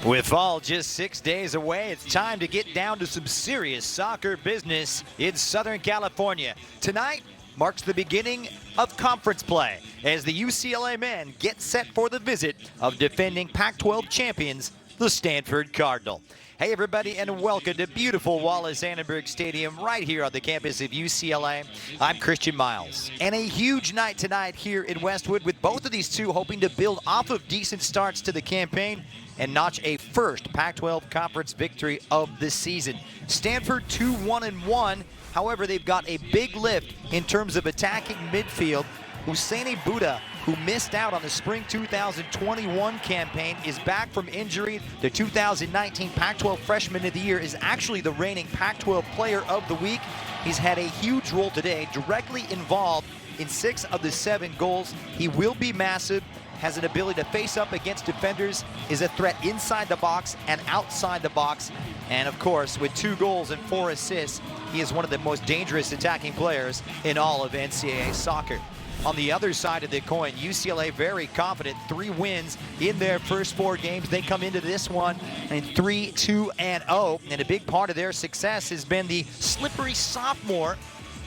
With fall just 6 days away, it's time to get down to some serious soccer business in Southern California. Tonight marks the beginning of conference play as the UCLA men get set for the visit of defending Pac-12 champions, the Stanford Cardinal. Hey everybody, and welcome to beautiful Wallace Annenberg Stadium right here on the campus of UCLA. I'm Christian Miles, and a huge night tonight here in Westwood with both of these two hoping to build off of decent starts to the campaign and notch a first Pac-12 conference victory of the season. Stanford 2-1-1, however they've got a big lift in terms of attacking midfield. Hussein Buddha, who missed out on the spring 2021 campaign, is back from injury. The 2019 Pac-12 Freshman of the Year is actually the reigning Pac-12 Player of the Week. He's had a huge role today, directly involved in 6 of the 7 goals. He will be massive, has an ability to face up against defenders, is a threat inside the box and outside the box. And of course, with 2 goals and 4 assists, he is one of the most dangerous attacking players in all of NCAA soccer. On the other side of the coin, UCLA very confident, 3 wins in their first 4 games. They come into this one in 3-2-0, and a big part of their success has been the slippery sophomore,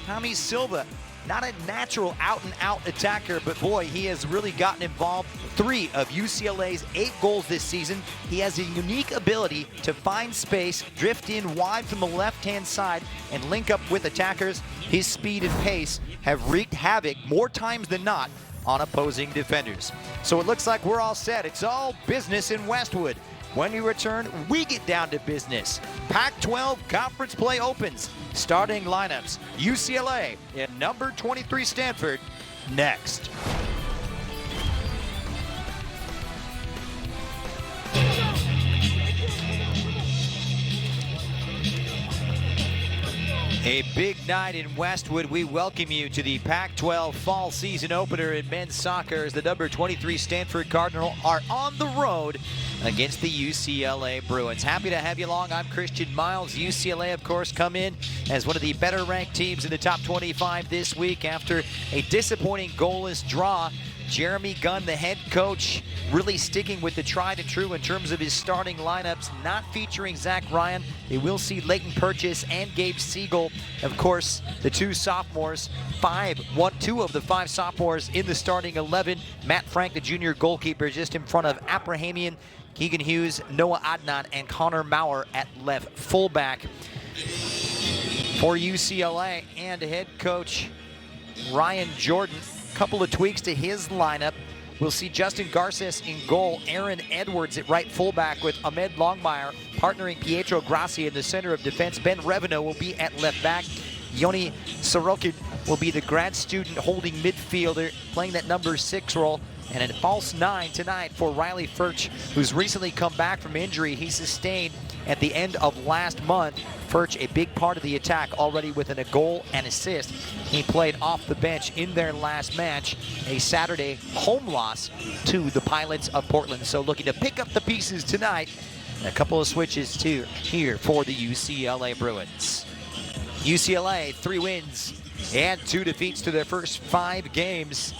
Tommy Silva. Not a natural out-and-out attacker, but boy, he has really gotten involved. 3 of UCLA's 8 goals this season. He has a unique ability to find space, drift in wide from the left-hand side, and link up with attackers. His speed and pace have wreaked havoc more times than not on opposing defenders. So it looks like we're all set. It's all business in Westwood. When we return, we get down to business. Pac-12 conference play opens. Starting lineups, UCLA and number 23 Stanford next. A big night in Westwood. We welcome you to the Pac-12 fall season opener in men's soccer as the number 23 Stanford Cardinal are on the road against the UCLA Bruins. Happy to have you along. I'm Christian Miles. UCLA, of course, come in as one of the better ranked teams in the top 25 this week after a disappointing goalless draw. Jeremy Gunn, the head coach, really sticking with the tried and true in terms of his starting lineups, not featuring Zach Ryan. They will see Leighton Purchase and Gabe Siegel. Of course, the 2 sophomores, 2 of the 5 sophomores in the starting 11. Matt Frank, the junior goalkeeper, just in front of Abrahamian, Keegan Hughes, Noah Adnan, and Connor Maurer at left fullback. For UCLA and head coach Ryan Jordan, couple of tweaks to his lineup. We'll see Justin Garces in goal, Aaron Edwards at right fullback with Ahmed Longmire partnering Pietro Grassi in the center of defense. Ben Reveno will be at left back. Yoni Sorokin will be the grad student holding midfielder, playing that number 6 role. And a false 9 tonight for Riley Furch, who's recently come back from injury he sustained at the end of last month. Furch, a big part of the attack, already with a goal and assist. He played off the bench in their last match, a Saturday home loss to the Pilots of Portland. So looking to pick up the pieces tonight. And a couple of switches too here for the UCLA Bruins. UCLA, 3 wins and 2 defeats to their first 5 games.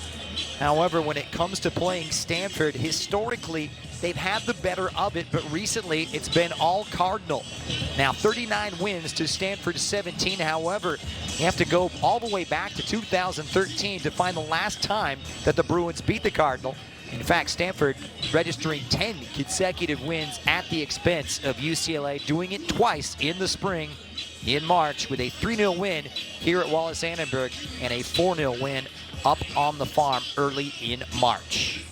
However, when it comes to playing Stanford, historically, they've had the better of it, but recently it's been all Cardinal. Now, 39 wins to Stanford's 17. However, you have to go all the way back to 2013 to find the last time that the Bruins beat the Cardinal. In fact, Stanford registering 10 consecutive wins at the expense of UCLA, doing it twice in the spring in March with a 3-0 win here at Wallace Annenberg and a 4-0 win up on the farm early in March.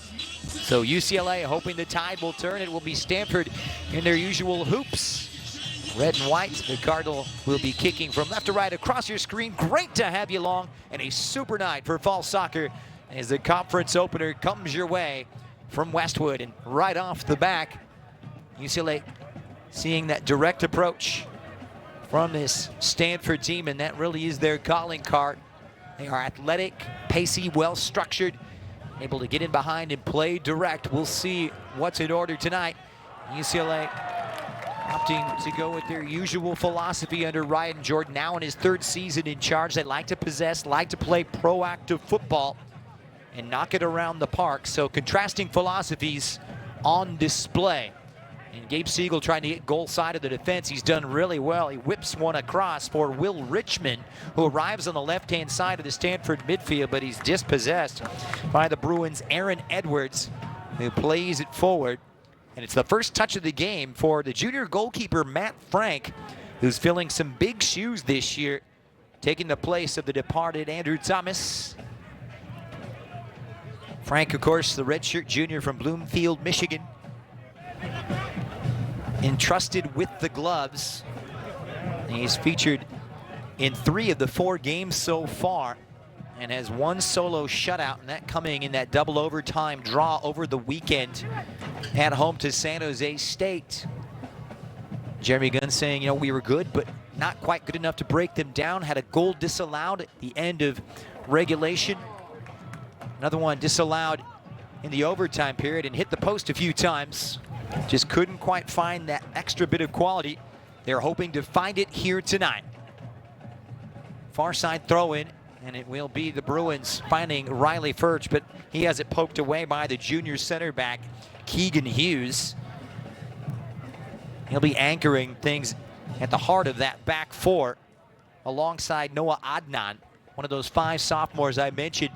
So UCLA hoping the tide will turn. It will be Stanford in their usual hoops. Red and white. The Cardinal will be kicking from left to right across your screen. Great to have you along, and a super night for fall soccer as the conference opener comes your way from Westwood. And right off the back, UCLA seeing that direct approach from this Stanford team, and that really is their calling card. They are athletic, pacey, well-structured, able to get in behind and play direct. We'll see what's in order tonight. UCLA opting to go with their usual philosophy under Ryan Jordan, now in his 3rd season in charge. They like to possess, like to play proactive football and knock it around the park. So contrasting philosophies on display. And Gabe Siegel trying to get goal side of the defense. He's done really well. He whips one across for Will Richmond, who arrives on the left-hand side of the Stanford midfield, but he's dispossessed by the Bruins' Aaron Edwards, who plays it forward. And it's the first touch of the game for the junior goalkeeper, Matt Frank, who's filling some big shoes this year, taking the place of the departed Andrew Thomas. Frank, of course, the redshirt junior from Bloomfield, Michigan. Entrusted with the gloves. He's featured in 3 of the 4 games so far and has 1 solo shutout, and that coming in that double overtime draw over the weekend at home to San Jose State. Jeremy Gunn saying, you know, we were good, but not quite good enough to break them down. Had a goal disallowed at the end of regulation. Another one disallowed in the overtime period and hit the post a few times. Just couldn't quite find that extra bit of quality. They're hoping to find it here tonight. Far side throw in, and it will be the Bruins finding Riley Furch, but he has it poked away by the junior center back, Keegan Hughes. He'll be anchoring things at the heart of that back 4 alongside Noah Adnan, one of those 5 sophomores I mentioned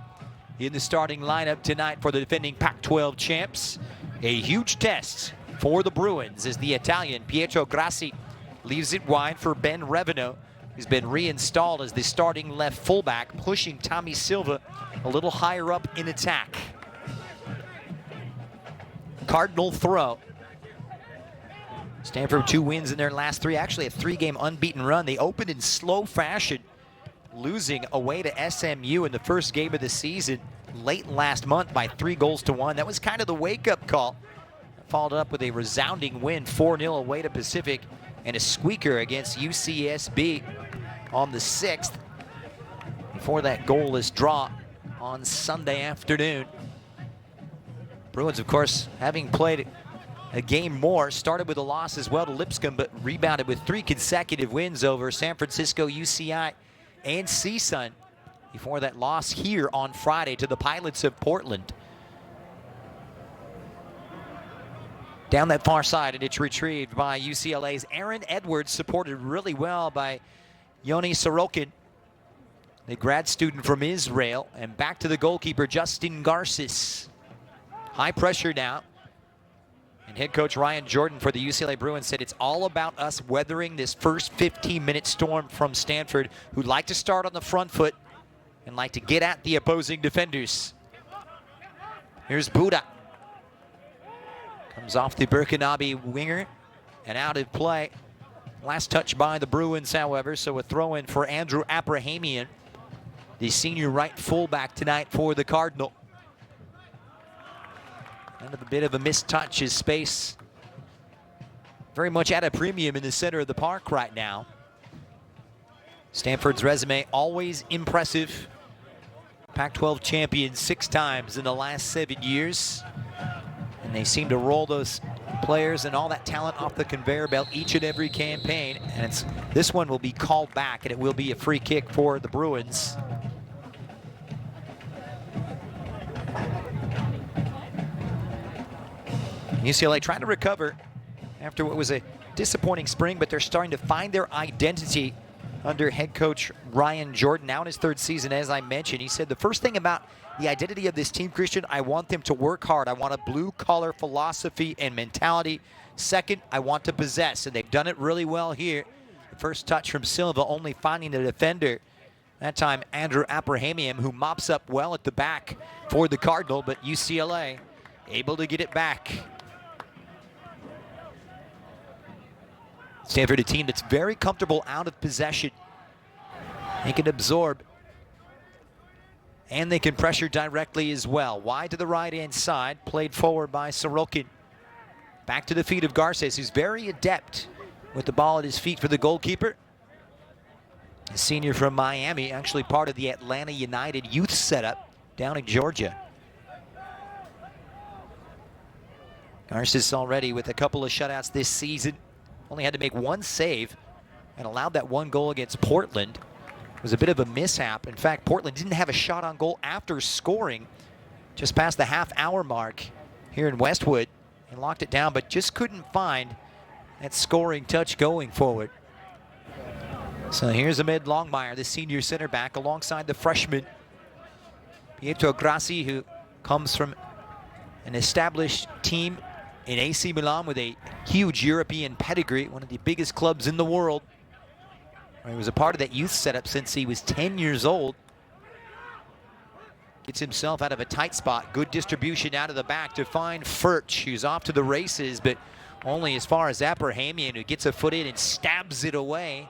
in the starting lineup tonight for the defending Pac-12 champs. A huge test for the Bruins as the Italian Pietro Grassi leaves it wide for Ben Reveno, who's been reinstalled as the starting left fullback, pushing Tommy Silva a little higher up in attack. Cardinal throw. Stanford 2 wins in their last 3, actually a 3-game unbeaten run. They opened in slow fashion, losing away to SMU in the first game of the season late last month by 3-1. That was kind of the wake-up call. Followed up with a resounding win, 4-0 away to Pacific, and a squeaker against UCSB on the 6th before that goalless draw on Sunday afternoon. Bruins, of course, having played a game more, started with a loss as well to Lipscomb, but rebounded with 3 consecutive wins over San Francisco, UCI, and CSUN before that loss here on Friday to the Pilots of Portland. Down that far side, and it's retrieved by UCLA's Aaron Edwards, supported really well by Yoni Sorokin, the grad student from Israel, and back to the goalkeeper, Justin Garces. High pressure now. And head coach Ryan Jordan for the UCLA Bruins said it's all about us weathering this first 15-minute storm from Stanford, who like to start on the front foot and like to get at the opposing defenders. Here's Buda. Comes off the Burkinabe winger and out of play. Last touch by the Bruins, however, so a throw in for Andrew Abrahamian, the senior right fullback tonight for the Cardinal. Kind of a bit of a missed touch. His space very much at a premium in the center of the park right now. Stanford's resume always impressive. Pac-12 champions 6 times in the last 7 years. And they seem to roll those players and all that talent off the conveyor belt each and every campaign. And this one will be called back, and it will be a free kick for the Bruins. UCLA trying to recover after what was a disappointing spring, but they're starting to find their identity under head coach Ryan Jordan, now in his 3rd season, as I mentioned. He said the first thing about the identity of this team, Christian, I want them to work hard. I want a blue-collar philosophy and mentality. Second, I want to possess, and they've done it really well here. The first touch from Silva, only finding the defender. That time, Andrew Abrahamian, who mops up well at the back for the Cardinal, but UCLA able to get it back. Stanford, a team that's very comfortable out of possession. They can absorb, and they can pressure directly as well. Wide to the right-hand side, played forward by Sorokin. Back to the feet of Garces, who's very adept with the ball at his feet for the goalkeeper. A senior from Miami, actually part of the Atlanta United youth setup down in Georgia. Garces already with a couple of shutouts this season. Only had to make 1 save and allowed that 1 goal against Portland. It was a bit of a mishap. In fact, Portland didn't have a shot on goal after scoring just past the half-hour mark here in Westwood. and locked it down, but just couldn't find that scoring touch going forward. So here's Ahmed Longmire, the senior center back, alongside the freshman Pietro Grassi, who comes from an established team in AC Milan with a huge European pedigree, one of the biggest clubs in the world. He was a part of that youth setup since he was 10 years old. Gets himself out of a tight spot. Good distribution out of the back to find Furch, who's off to the races, but only as far as Abrahamian, who gets a foot in and stabs it away.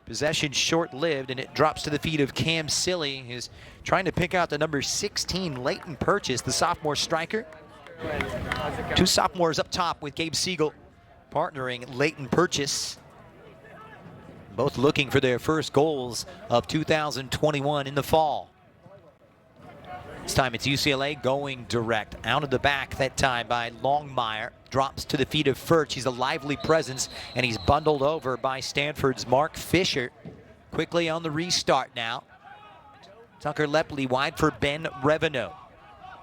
Possession short-lived, and it drops to the feet of Cam Silly, who's trying to pick out the number 16, Leighton Purchase, the sophomore striker. Two sophomores up top with Gabe Siegel partnering Leighton Purchase. Both looking for their first goals of 2021 in the fall. This time it's UCLA going direct. Out of the back that time by Longmire. Drops to the feet of Furch. He's a lively presence, and he's bundled over by Stanford's Mark Fisher. Quickly on the restart now. Tucker Lepley wide for Ben Revenot,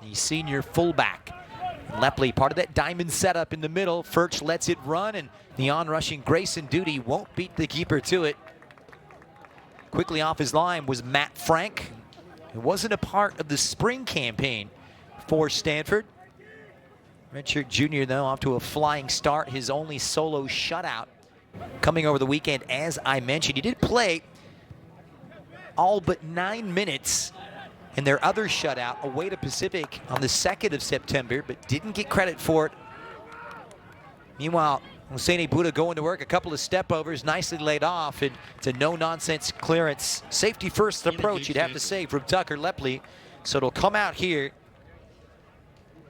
the senior fullback. Lepley, part of that diamond setup in the middle. Furch lets it run, and the on-rushing Grayson Duty won't beat the keeper to it. Quickly off his line was Matt Frank. It wasn't a part of the spring campaign for Stanford. Redshirt junior, though, off to a flying start. His only solo shutout coming over the weekend, as I mentioned. He did play all but 9 minutes in their other shutout away to Pacific on the 2nd of September, but didn't get credit for it. Meanwhile, Hosseini Buddha going to work, a couple of step-overs, nicely laid off, and it's a no-nonsense clearance. Safety-first approach, you'd have to say, from Tucker Lepley. So it'll come out here,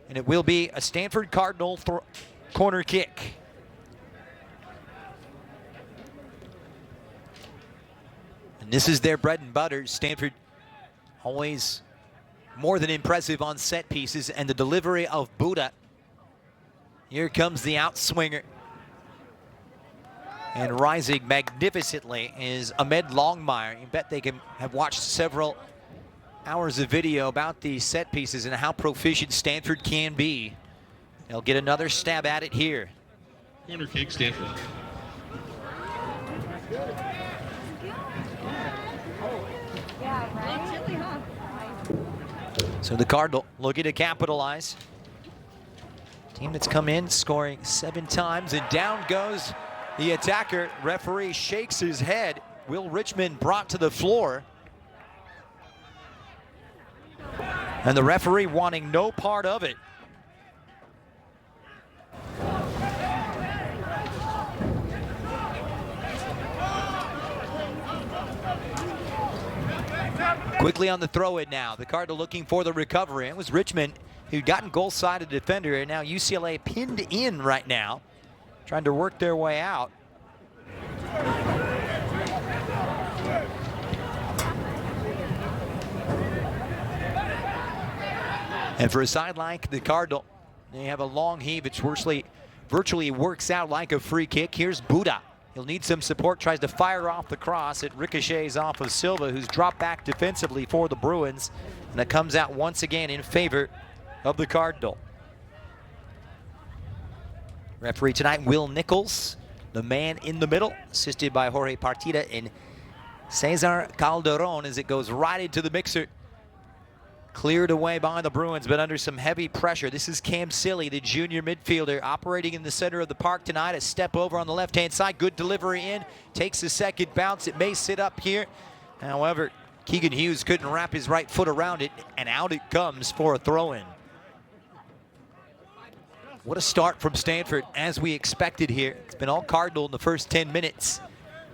and it will be a Stanford Cardinal corner kick. And this is their bread and butter. Stanford always more than impressive on set pieces, and the delivery of Buddha. Here comes the outswinger. And rising magnificently is Ahmed Longmire. You bet they can have watched several hours of video about these set pieces and how proficient Stanford can be. They'll get another stab at it here. Corner kick, Stanford. So the Cardinal looking to capitalize. Team that's come in scoring 7 times, and down goes the attacker. Referee shakes his head. Will Richmond brought to the floor. And the referee wanting no part of it. Quickly on the throw-in now. The Cardinal looking for the recovery. It was Richmond who'd gotten goal-sided defender, and now UCLA pinned in right now, trying to work their way out. And for a side like the Cardinal, they have a long heave. It's virtually works out like a free kick. Here's Buddha. He'll need some support, tries to fire off the cross. It ricochets off of Silva, who's dropped back defensively for the Bruins. And it comes out once again in favor of the Cardinal. Referee tonight, Will Nichols, the man in the middle, assisted by Jorge Partida and Cesar Calderon as it goes right into the mixer. Cleared away by the Bruins, but under some heavy pressure. This is Cam Silly, the junior midfielder, operating in the center of the park tonight. A step over on the left-hand side. Good delivery in. Takes a second bounce. It may sit up here. However, Keegan Hughes couldn't wrap his right foot around it, and out it comes for a throw-in. What a start from Stanford, as we expected here. It's been all Cardinal in the first 10 minutes,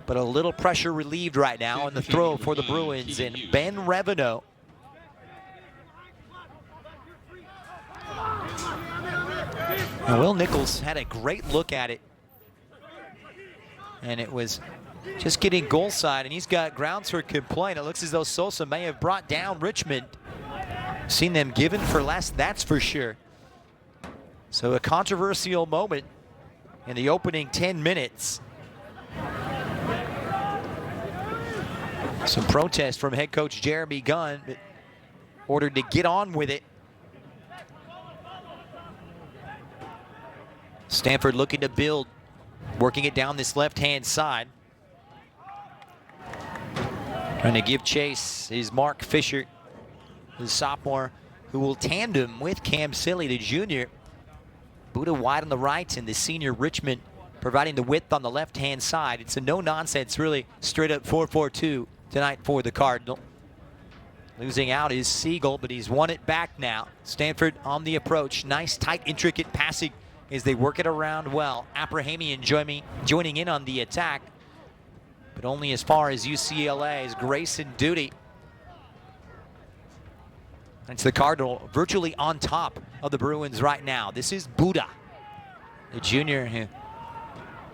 but a little pressure relieved right now on the throw for the Bruins, and Ben Revenot. Now, Will Nichols had a great look at it, and it was just getting goal side, and he's got grounds for complaint. It looks as though Sosa may have brought down Richmond. Seen them given for less, that's for sure. So a controversial moment in the opening 10 minutes. Some protest from head coach Jeremy Gunn, but ordered to get on with it. Stanford looking to build, working it down this left-hand side. Trying to give chase is Mark Fisher, the sophomore, who will tandem with Cam Silly, the junior. Buddha wide on the right, and the senior Richmond providing the width on the left-hand side. It's a no-nonsense, really straight-up 4-4-2 tonight for the Cardinal. Losing out is Siegel, but he's won it back now. Stanford on the approach. Nice, tight, intricate passing as they work it around well. Abrahamian joining in on the attack, but only as far as UCLA's Grayson Duty. It's the Cardinal virtually on top of the Bruins right now. This is Buddha, the junior who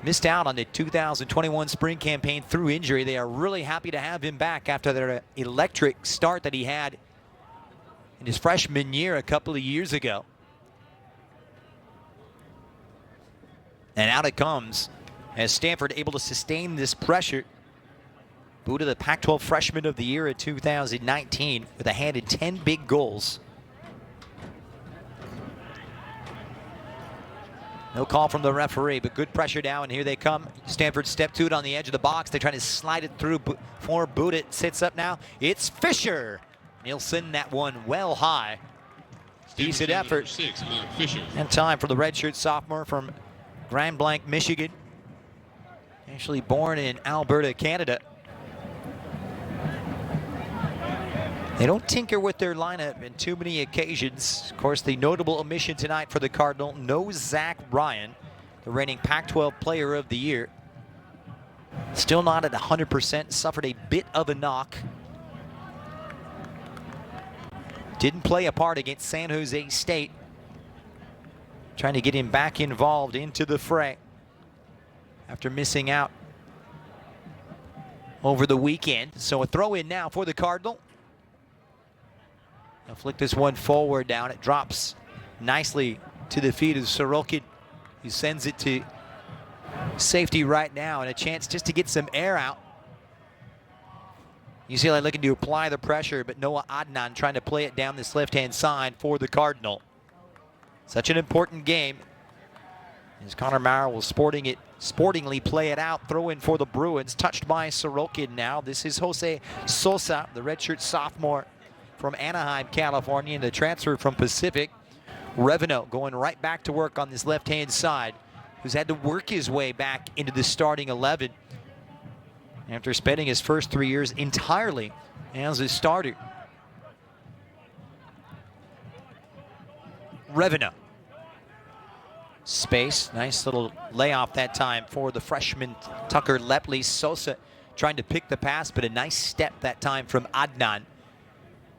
missed out on the 2021 spring campaign through injury. They are really happy to have him back after their electric start that he had in his freshman year a couple of years ago. And out it comes as Stanford able to sustain this pressure. Buddha, the Pac-12 Freshman of the Year in 2019, with a hand in 10 big goals. No call from the referee, but good pressure now, and here they come. Stanford step to it on the edge of the box. They're trying to slide it through for Buddha. It sits up now. It's Fisher. He'll send that one well high. Decent effort. 6, Mark Fisher. And time for the redshirt sophomore from Grand Blanc, Michigan. Actually born in Alberta, Canada. They don't tinker with their lineup in too many occasions. Of course, the notable omission tonight for the Cardinal, no Zach Ryan, the reigning Pac-12 Player of the Year. Still not at 100%, suffered a bit of a knock. Didn't play a part against San Jose State. Trying to get him back involved into the fray after missing out over the weekend. So a throw in now for the Cardinal. They'll flick this one forward down. It drops nicely to the feet of Sorokin, who sends it to safety right now, and a chance just to get some air out. UCLA looking to apply the pressure, but Noah Adnan trying to play it down this left-hand side for the Cardinal. Such an important game. As Connor Maurer will sportingly play it out. Throw in for the Bruins, touched by Sorokin now. This is Jose Sosa, the redshirt sophomore from Anaheim, California, and the transfer from Pacific. Reveno going right back to work on this left-hand side, who's had to work his way back into the starting 11 after spending his first 3 years entirely as a starter. Reveno. Space, nice little layoff that time for the freshman Tucker Lepley. Sosa trying to pick the pass, but a nice step that time from Adnan.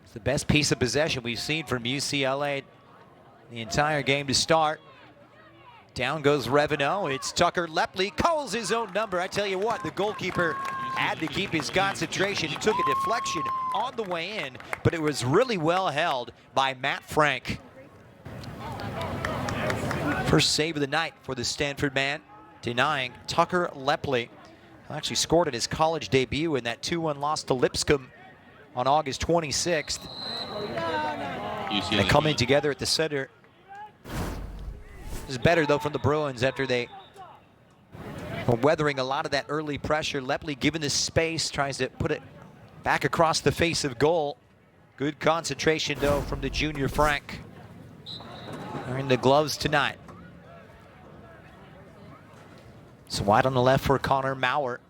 It's the best piece of possession we've seen from UCLA the entire game to start. Down goes Reveno. It's Tucker Lepley, calls his own number. I tell you what, the goalkeeper had to keep his concentration. He took a deflection on the way in, but it was really well held by Matt Frank. First save of the night for the Stanford man, denying Tucker Lepley. He actually scored at his college debut in that 2-1 loss to Lipscomb on August 26th. They come in together at the center. It's better though from the Bruins after they were weathering a lot of that early pressure. Lepley given the space, tries to put it back across the face of goal. Good concentration though from the junior Frank. They're in the gloves tonight. It's wide on the left for Connor Maurer.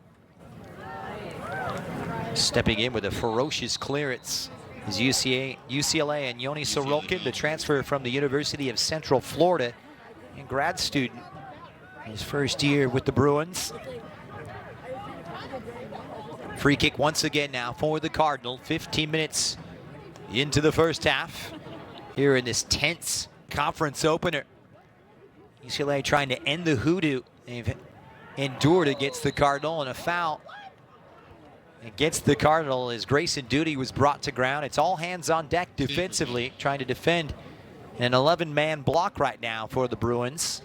Stepping in with a ferocious clearance is UCLA and Yoni Sorokin, the transfer from the University of Central Florida and grad student. His first year with the Bruins. Free kick once again now for the Cardinal. 15 minutes into the first half here in this tense conference opener. UCLA trying to end the hoodoo they've endured against the Cardinal, and a foul against the Cardinal as Grayson Duty was brought to ground. It's all hands on deck defensively, trying to defend an 11-man block right now for the Bruins.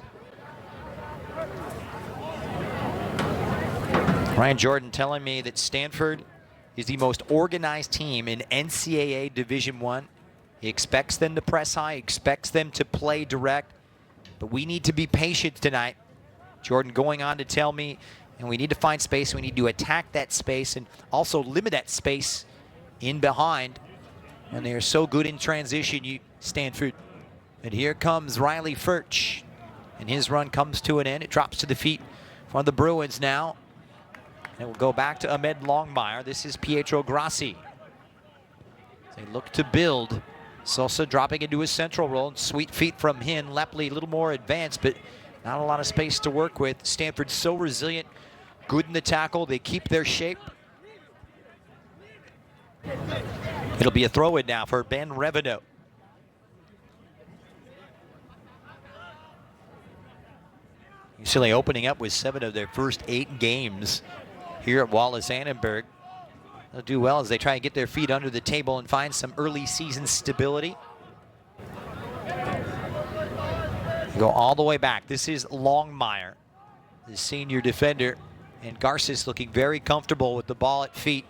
Ryan Jordan telling me that Stanford is the most organized team in NCAA Division I. He expects them to press high, expects them to play direct, but we need to be patient tonight. Jordan going on to tell me, and we need to find space. We need to attack that space and also limit that space in behind. And they are so good in transition, Stanford. And here comes Riley Furch. And his run comes to an end. It drops to the feet for the Bruins now. And it will go back to Ahmed Longmire. This is Pietro Grassi. They look to build. Sosa dropping into his central role. Sweet feet from him. Lepley a little more advanced, but not a lot of space to work with. Stanford's so resilient, good in the tackle. They keep their shape. It'll be a throw-in now for Ben Revenot. UCLA opening up with 7 of their first 8 games here at Wallace-Annenberg. They'll do well as they try and get their feet under the table and find some early season stability. Go all the way back. This is Longmire, the senior defender, and Garces looking very comfortable with the ball at feet.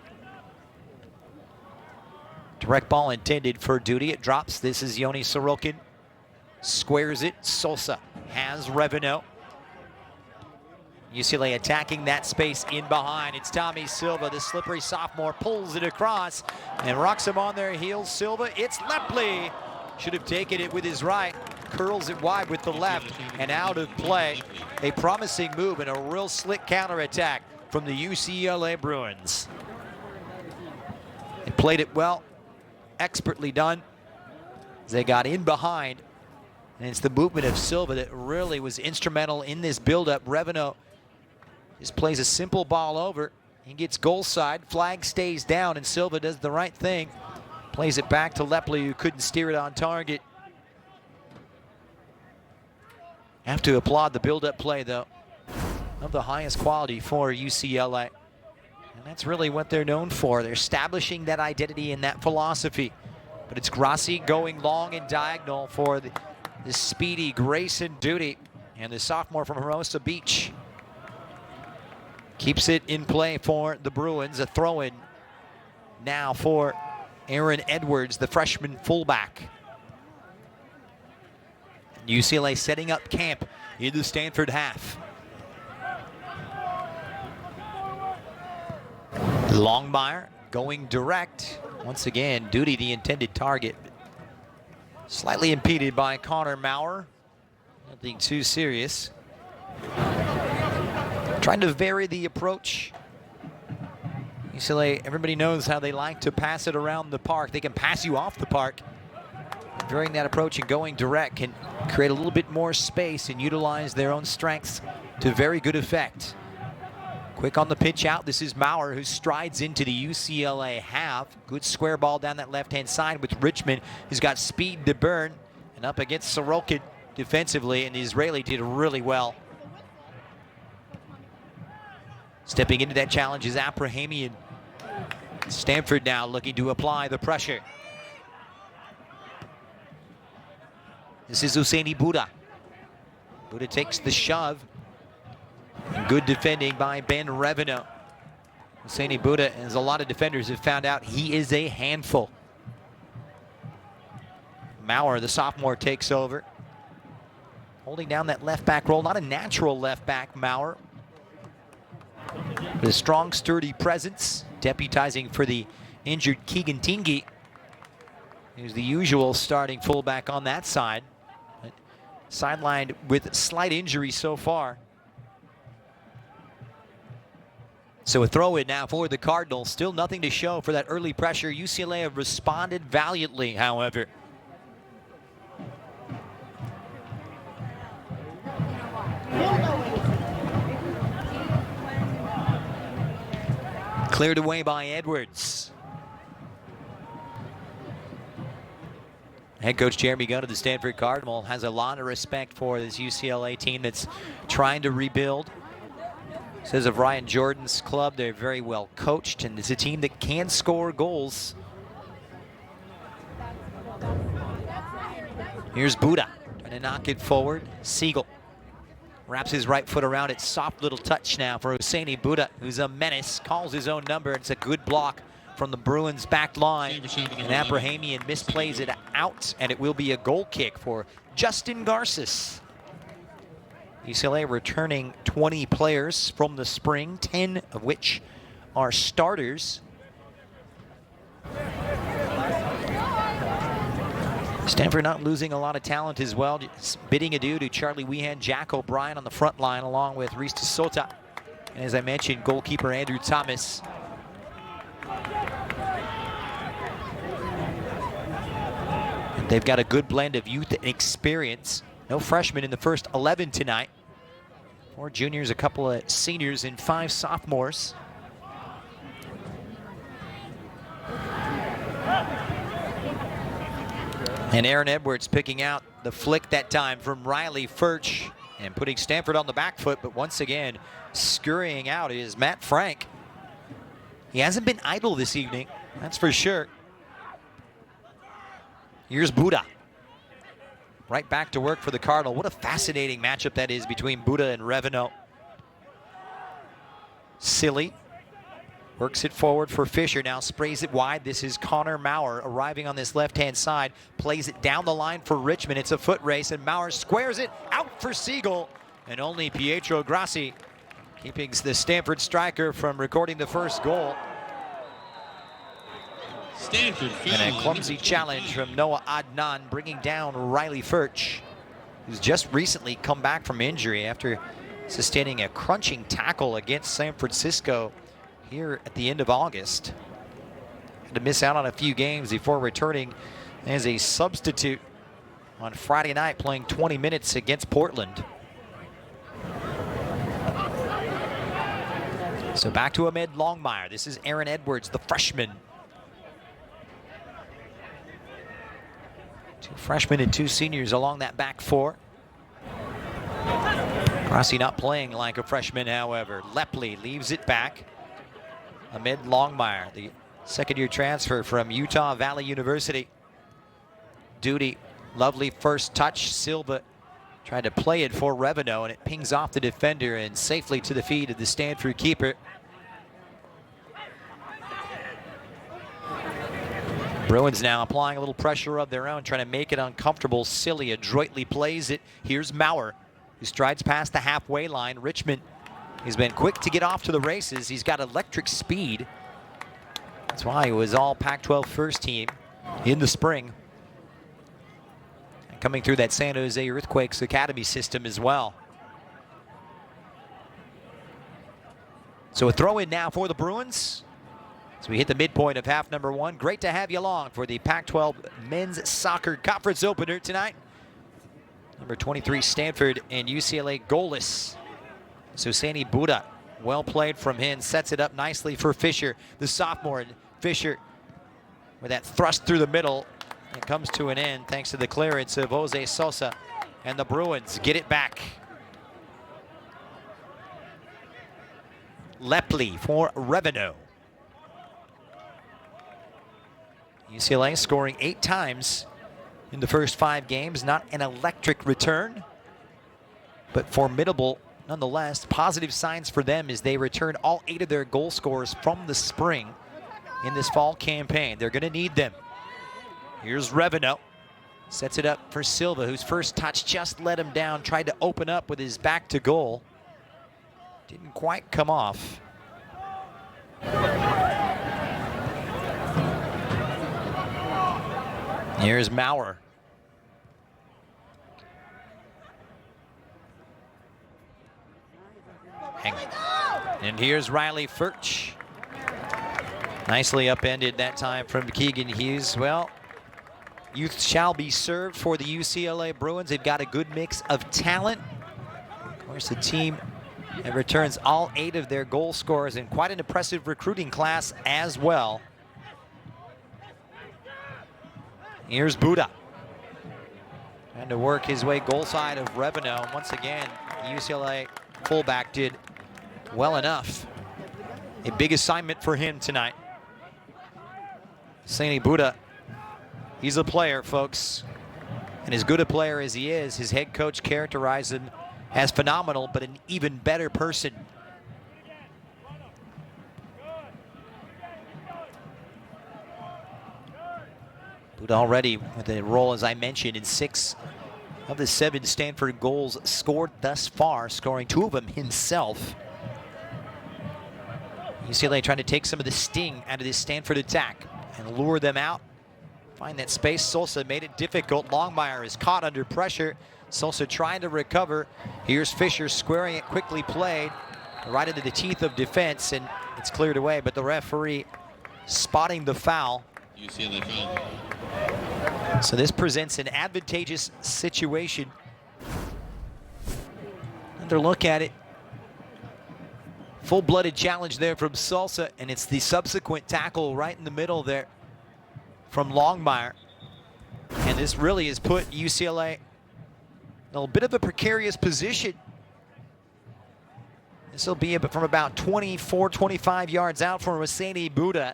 Direct ball intended for Duty. It drops. This is Yoni Sorokin. Squares it. Sosa has Revenot. UCLA attacking that space in behind. It's Tommy Silva, the slippery sophomore, pulls it across and rocks him on their heels. Silva, it's Lepley. Should have taken it with his right. Curls it wide with the left and out of play. A promising move and a real slick counterattack from the UCLA Bruins. They played it well, expertly done. They got in behind, and it's the movement of Silva that really was instrumental in this buildup. Revenot just plays a simple ball over. He gets goal side, flag stays down, and Silva does the right thing. Plays it back to Lepley, who couldn't steer it on target. Have to applaud the build-up play, though, of the highest quality for UCLA. And that's really what they're known for. They're establishing that identity and that philosophy. But it's Grassi going long and diagonal for the speedy Grayson Duty. And the sophomore from Hermosa Beach keeps it in play for the Bruins. A throw-in now for Aaron Edwards, the freshman fullback. UCLA setting up camp in the Stanford half. Longmire going direct. Once again, Duty the intended target. Slightly impeded by Connor Maurer. Nothing too serious. Trying to vary the approach. UCLA, everybody knows how they like to pass it around the park. They can pass you off the park. Varying that approach and going direct can create a little bit more space and utilize their own strengths to very good effect. Quick on the pitch out. This is Maurer, who strides into the UCLA half. Good square ball down that left-hand side with Richmond, who's got speed to burn. And up against Sorokin defensively, and the Israeli did really well. Stepping into that challenge is Abrahamian. Stanford now looking to apply the pressure. This is Husseini Buda. Buda takes the shove. And good defending by Ben Revenot. Husseini Buda, as a lot of defenders have found out, he is a handful. Maurer, the sophomore, takes over. Holding down that left back role. Not a natural left back, Maurer. With a strong, sturdy presence. Deputizing for the injured Keegan Tingy. Who's the usual starting fullback on that side. Sidelined with slight injury so far. So a throw in now for the Cardinals. Still nothing to show for that early pressure. UCLA have responded valiantly, however. Cleared away by Edwards. Head coach Jeremy Gunn of the Stanford Cardinal has a lot of respect for this UCLA team that's trying to rebuild. Says of Ryan Jordan's club, they're very well coached, and it's a team that can score goals. Here's Buda trying to knock it forward. Siegel wraps his right foot around it. Soft little touch now for Husseini Buda, who's a menace. Calls his own number. It's a good block from the Bruins back line. And Abrahamian misplays it out, and it will be a goal kick for Justin Garces. UCLA returning 20 players from the spring, 10 of which are starters. Stanford not losing a lot of talent as well. Just bidding adieu to Charlie Weehan, Jack O'Brien on the front line, along with Reese DeSota. And as I mentioned, goalkeeper Andrew Thomas. And they've got a good blend of youth and experience. No freshmen in the first 11 tonight. 4 juniors, a couple of seniors, and 5 sophomores. And Aaron Edwards picking out the flick that time from Riley Furch and putting Stanford on the back foot, but once again, scurrying out is Matt Frank. He hasn't been idle this evening, that's for sure. Here's Buddha. Right back to work for the Cardinal. What a fascinating matchup that is between Buddha and Revenant. Silly works it forward for Fisher, now sprays it wide. This is Connor Maurer arriving on this left-hand side, plays it down the line for Richmond. It's a foot race, and Maurer squares it out for Siegel, and only Pietro Grassi keeping the Stanford striker from recording the first goal. Stanford And a clumsy challenge from Noah Adnan, bringing down Riley Furch, who's just recently come back from injury after sustaining a crunching tackle against San Francisco here at the end of August. Had to miss out on a few games before returning as a substitute on Friday night, playing 20 minutes against Portland. So back to Ahmed Longmire. This is Aaron Edwards, the freshman. 2 freshmen and 2 seniors along that back 4. Rossi not playing like a freshman, however. Lepley leaves it back. Ahmed Longmire, the second-year transfer from Utah Valley University. Duty, lovely first touch. Silva tried to play it for Revenant, and it pings off the defender and safely to the feet of the Stanford keeper. Bruins now applying a little pressure of their own, trying to make it uncomfortable. Silly adroitly plays it. Here's Maurer, who strides past the halfway line. Richmond, he's been quick to get off to the races. He's got electric speed. That's why he was all Pac-12 first team in the spring. And coming through that San Jose Earthquakes Academy system as well. So a throw in now for the Bruins. So we hit the midpoint of half number 1. Great to have you along for the Pac-12 Men's Soccer Conference opener tonight. Number 23, Stanford and UCLA goalless. So Sandy Buddha, well played from him, sets it up nicely for Fisher, the sophomore. Fisher with that thrust through the middle. It comes to an end thanks to the clearance of Jose Sosa, and the Bruins get it back. Lepley for Revenant. UCLA scoring 8 times in the first 5 games. Not an electric return, but formidable nonetheless. Positive signs for them as they return all 8 of their goal scorers from the spring in this fall campaign. They're going to need them. Here's Revenant. Sets it up for Silva, whose first touch just let him down. Tried to open up with his back to goal. Didn't quite come off. Here's Maurer. And here's Riley Furch. Nicely upended that time from Keegan Hughes. Well, youth shall be served for the UCLA Bruins. They've got a good mix of talent. Of course, the team that returns all 8 of their goal scorers, and quite an impressive recruiting class as well. Here's Buddha. Trying to work his way goal side of Revenant. Once again, the UCLA fullback did well enough. A big assignment for him tonight. Sandy Buddha, he's a player, folks. And as good a player as he is, his head coach characterized him as phenomenal, but an even better person. Buddha already with a role, as I mentioned, in 6 of the 7 Stanford goals scored thus far, scoring 2 of them himself. UCLA trying to take some of the sting out of this Stanford attack and lure them out. Find that space. Sosa made it difficult. Longmire is caught under pressure. Sosa trying to recover. Here's Fisher squaring it, quickly played right into the teeth of defense, and it's cleared away, but the referee spotting the foul. UCLA foul. So this presents an advantageous situation. Another look at it. Full-blooded challenge there from Sosa, and it's the subsequent tackle right in the middle there from Longmire. And this really has put UCLA in a little bit of a precarious position. This will be from about 24, 25 yards out from Husseini Buddha,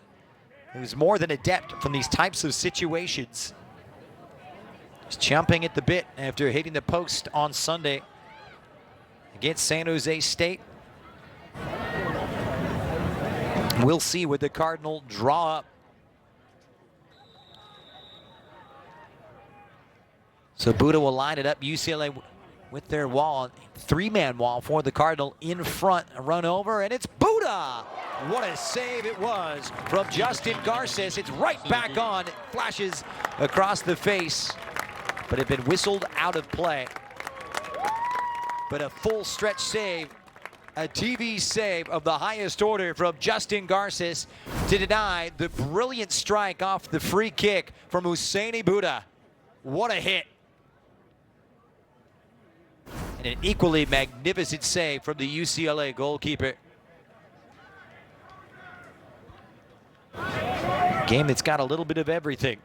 who's more than adept from these types of situations. He's chomping at the bit after hitting the post on Sunday against San Jose State. We'll see what the Cardinal draw up. So Buddha will line it up. UCLA with their wall, 3-man wall for the Cardinal in front, a run over, and it's Buddha! What a save it was from Justin Garces. It's right back on. It flashes across the face, but it had been whistled out of play. But a full stretch save, a TV save of the highest order from Justin Garces to deny the brilliant strike off the free kick from Husseini Buddha. What a hit. And an equally magnificent save from the UCLA goalkeeper. Game that's got a little bit of everything.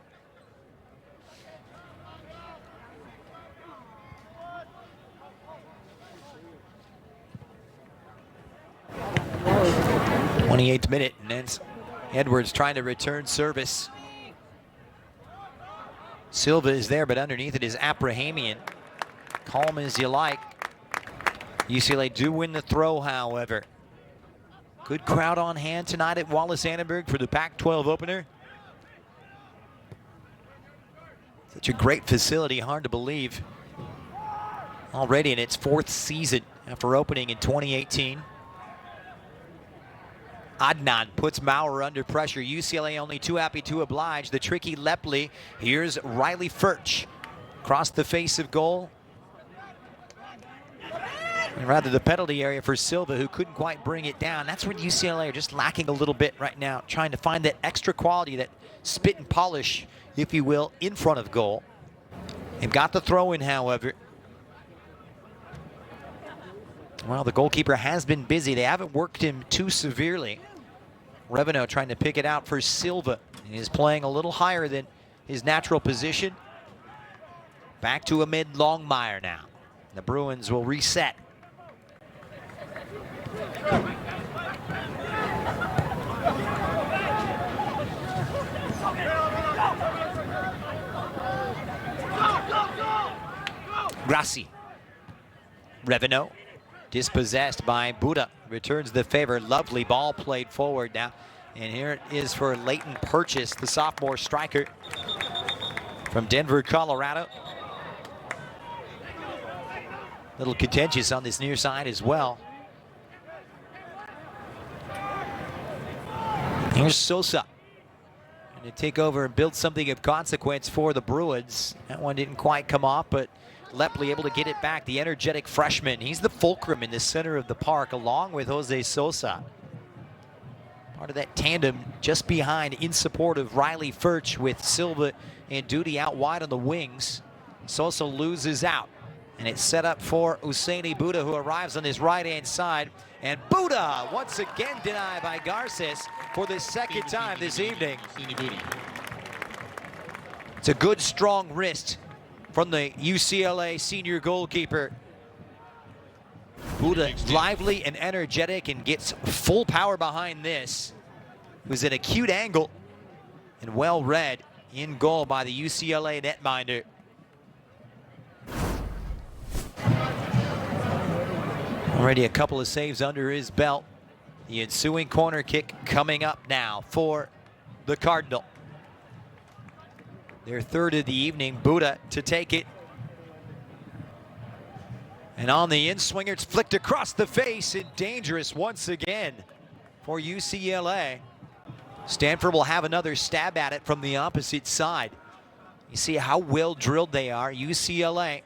'28th minute, and then Edwards trying to return service. Silva is there, but underneath it is Abrahamian. Calm as you like. UCLA do win the throw, however. Good crowd on hand tonight at Wallace-Annenberg for the Pac-12 opener. Such a great facility, hard to believe. Already in its 4th season after opening in 2018. Adnan puts Maurer under pressure. UCLA only too happy to oblige. The tricky Lepley. Here's Riley Furch. Across the face of goal. And rather the penalty area for Silva, who couldn't quite bring it down. That's what UCLA are just lacking a little bit right now, trying to find that extra quality, that spit and polish, if you will, in front of goal. They've got the throw in, however. Well, the goalkeeper has been busy. They haven't worked him too severely. Revenue trying to pick it out for Silva. He is playing a little higher than his natural position. Back to Amid Longmire now. The Bruins will reset. Grassi. Revenue. Dispossessed by Buddha. Returns the favor. Lovely ball played forward now. And here it is for Leighton Purchase, the sophomore striker from Denver, Colorado. Little contentious on this near side as well. Here's Sosa. And to take over and build something of consequence for the Bruins. That one didn't quite come off, but Lepley able to get it back. The energetic freshman. He's the fulcrum in the center of the park, along with Jose Sosa. Part of that tandem just behind, in support of Riley Furch, with Silva and Duty out wide on the wings. Sosa loses out. And it's set up for Husseini Buddha, who arrives on his right-hand side. And Buddha, once again denied by Garces for the second time this evening. It's a good, strong wrist from the UCLA senior goalkeeper. Buddha lively and energetic and gets full power behind this. It was an acute angle and well read in goal by the UCLA netminder. Already a couple of saves under his belt. The ensuing corner kick coming up now for the Cardinal. Their third of the evening. Buddha to take it. And on the in-swinger, it's flicked across the face and dangerous once again for UCLA. Stanford will have another stab at it from the opposite side. You see how well drilled they are. UCLA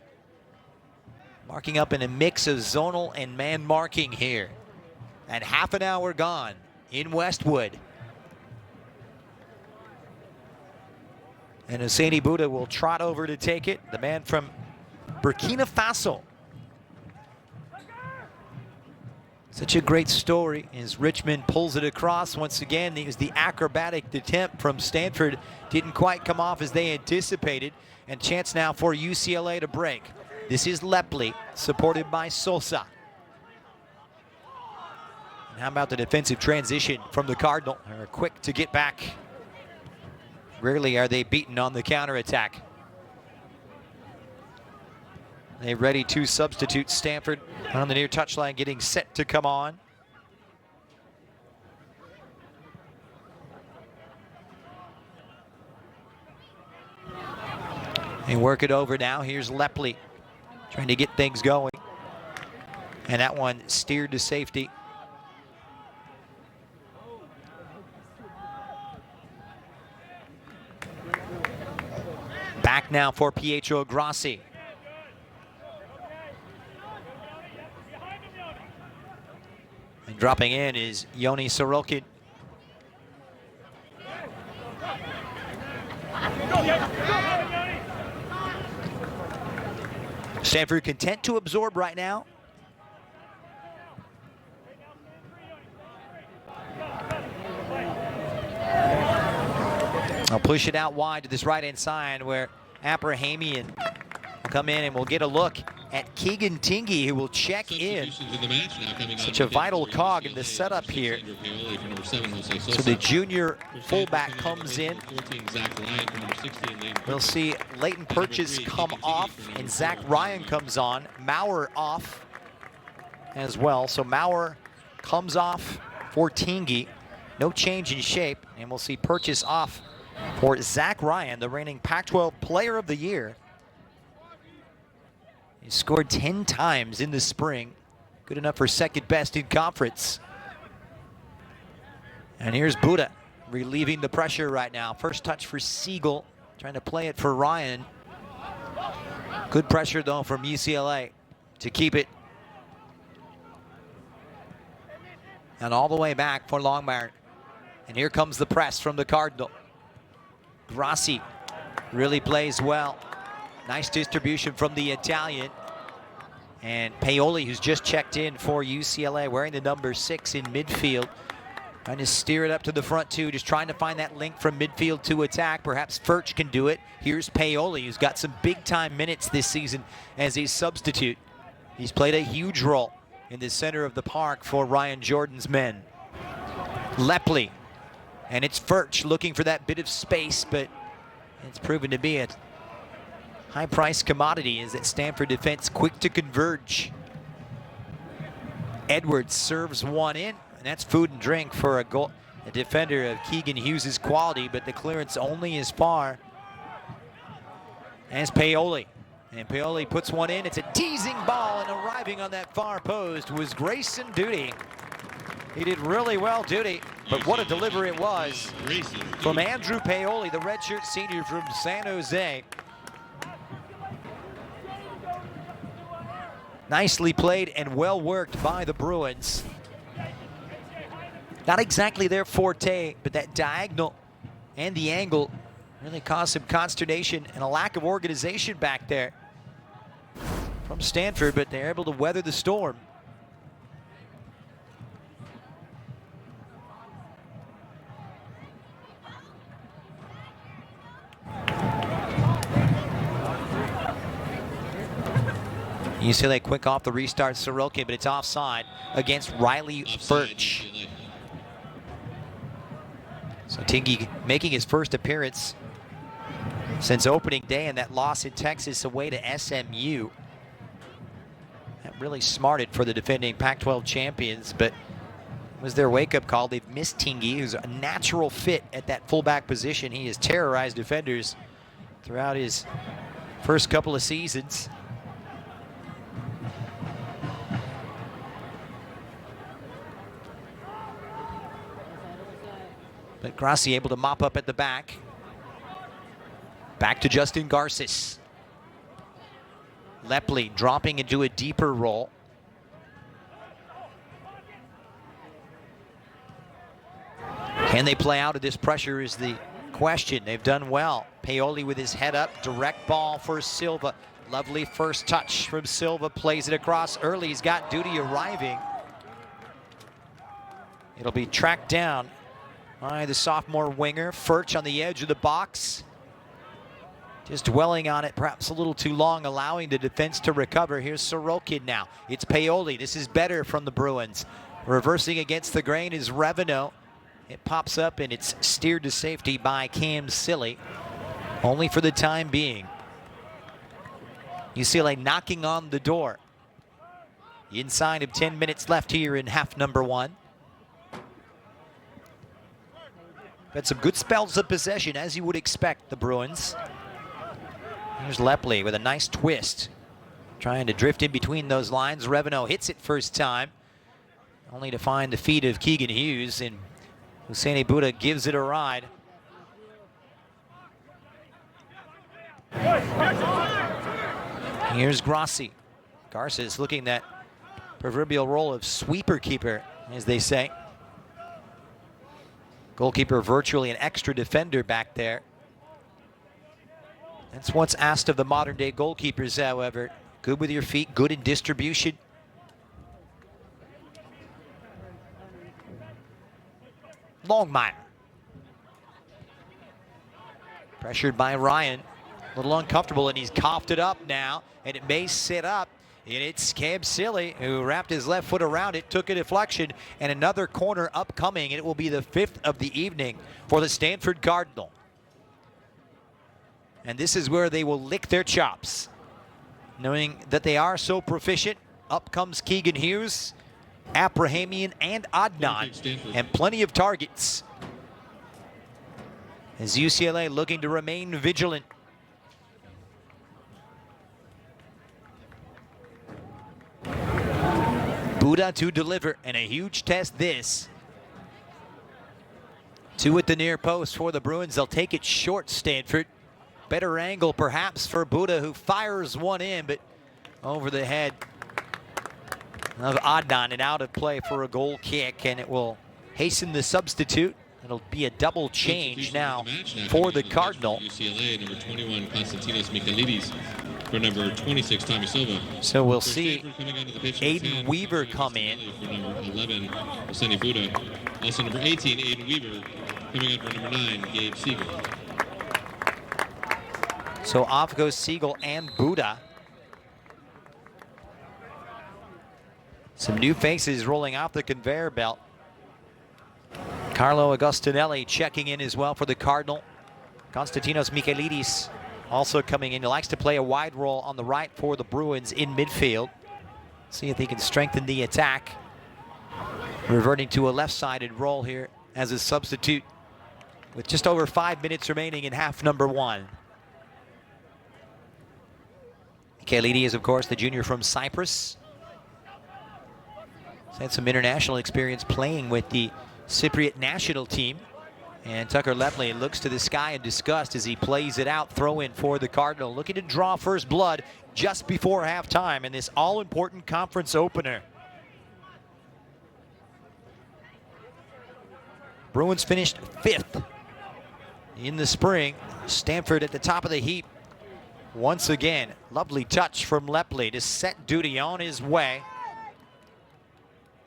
marking up in a mix of zonal and man marking here. And half an hour gone in Westwood. And Husseini Buddha will trot over to take it. The man from Burkina Faso. Such a great story as Richmond pulls it across once again. It was the acrobatic attempt from Stanford. Didn't quite come off as they anticipated. And chance now for UCLA to break. This is Lepley, supported by Sosa. And how about the defensive transition from the Cardinal? They're quick to get back. Rarely are they beaten on the counterattack. They ready to substitute. Stanford on the near touchline getting set to come on. They work it over now. Here's Lepley trying to get things going. And that one steered to safety. Back now for Pietro Grassi. And dropping in is Yoni Sorokin. Stanford content to absorb right now. I'll push it out wide to this right-hand side where Abrahamian will come in, and we'll get a look at Keegan Tingy, who will check in. Such a vital cog in the setup here. So the junior fullback comes in. We'll see Leighton Purchase come off, and Zach Ryan comes on. Maurer off as well. So Maurer comes off for Tingy. No change in shape, and we'll see Purchase off for Zach Ryan, the reigning Pac-12 Player of the Year. He scored 10 times in the spring. Good enough for second best in conference. And here's Buddha relieving the pressure right now. First touch for Siegel, trying to play it for Ryan. Good pressure though from UCLA to keep it. And all the way back for Longmire. And here comes the press from the Cardinal. Grassi really plays well. Nice distribution from the Italian. And Paoli, who's just checked in for UCLA, wearing the number 6 in midfield. Trying to steer it up to the front two, just trying to find that link from midfield to attack. Perhaps Furch can do it. Here's Paoli, who's got some big-time minutes this season as a substitute. He's played a huge role in the center of the park for Ryan Jordan's men. Lepley, and it's Furch looking for that bit of space, but it's proven to be a high-priced commodity. Is that Stanford defense quick to converge. Edwards serves one in, and that's food and drink for a defender of Keegan Hughes' quality, but the clearance only as far as Paoli. And Paoli puts one in. It's a teasing ball, and arriving on that far post was Grayson Duty. He did really well, Duty, but what a delivery it was from Andrew Paoli, the redshirt senior from San Jose. Nicely played and well worked by the Bruins. Not exactly their forte, but that diagonal and the angle really caused some consternation and a lack of organization back there from Stanford, but they're able to weather the storm. UCLA quick off the restart, Sorokin, but it's offside against Riley Furch. So Tingy making his first appearance since opening day in that loss in Texas away to SMU. That really smarted for the defending Pac-12 champions, but it was their wake-up call. They've missed Tingy, who's a natural fit at that fullback position. He has terrorized defenders throughout his first couple of seasons. But Grassi able to mop up at the back. Back to Justin Garces. Lepley dropping into a deeper role. Can they play out of this pressure is the question. They've done well. Paoli with his head up, direct ball for Silva. Lovely first touch from Silva, plays it across early. He's got Duty arriving. It'll be tracked down by the sophomore winger. Furch on the edge of the box. Just dwelling on it perhaps a little too long, allowing the defense to recover. Here's Sorokin now. It's Paoli. This is better from the Bruins. Reversing against the grain is Reveno. It pops up and it's steered to safety by Cam Silly. Only for the time being. UCLA knocking on the door. Inside of 10 minutes left here in half number 1. Had some good spells of possession, as you would expect, the Bruins. Here's Lepley with a nice twist. Trying to drift in between those lines. Reveno hits it first time. Only to find the feet of Keegan Hughes, and Hussein Buddha gives it a ride. Here's Grassi. Garces looking that proverbial role of sweeper keeper, as they say. Goalkeeper virtually an extra defender back there. That's what's asked of the modern day goalkeepers, however. Good with your feet, good in distribution. Longmire. Pressured by Ryan. A little uncomfortable, and he's coughed it up now, and it may sit up. And it's Cam Silly who wrapped his left foot around it, took a deflection, and another corner upcoming, and it will be the 5th of the evening for the Stanford Cardinal. And this is where they will lick their chops, knowing that they are so proficient. Up comes Keegan Hughes, Abrahamian, and Adnan, and plenty of targets. As UCLA looking to remain vigilant. Buddha to deliver, and a huge test this. 2 at the near post for the Bruins. They'll take it short, Stanford. Better angle perhaps for Buddha, who fires one in, but over the head of Adnan and out of play for a goal kick, and it will hasten the substitute. It'll be a double change now for the Cardinal. UCLA, number 21, Konstantinos Michailidis, for number 26, Tommy Silva. So we'll see Aiden Weaver come in. For number 11, Hussein Buddha. Also number 18, Aiden Weaver, coming up for number 9, Gabe Siegel. So off goes Siegel and Buddha. Some new faces rolling off the conveyor belt. Carlo Agostinelli checking in as well for the Cardinal. Konstantinos Michailidis also coming in. He likes to play a wide role on the right for the Bruins in midfield. See if he can strengthen the attack. Reverting to a left-sided role here as a substitute with just over 5 minutes remaining in half number 1. Michailidis is, of course, the junior from Cyprus. He's had some international experience playing with the Cypriot national team. And Tucker Lepley looks to the sky in disgust as he plays it out. Throw in for the Cardinal, looking to draw first blood just before halftime in this all-important conference opener. Bruins finished 5th in the spring. Stanford at the top of the heap once again. Lovely touch from Lepley to set Duty on his way.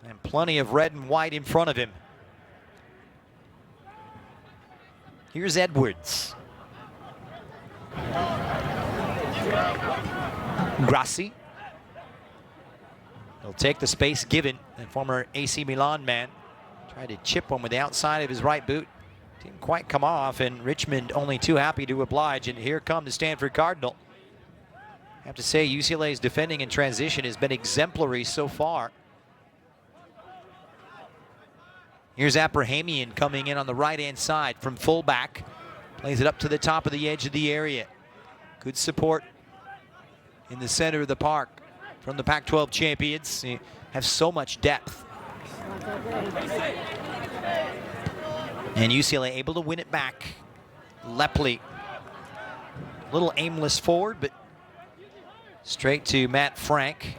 And plenty of red and white in front of him. Here's Edwards. Grassi. He'll take the space given. And former AC Milan man tried to chip one with the outside of his right boot. Didn't quite come off, and Richmond only too happy to oblige. And here come the Stanford Cardinal. I have to say, UCLA's defending in transition has been exemplary so far. Here's Abrahamian coming in on the right-hand side from fullback. Plays it up to the top of the edge of the area. Good support in the center of the park from the Pac-12 champions. They have so much depth. And UCLA able to win it back. Lepley, a little aimless forward, but straight to Matt Frank.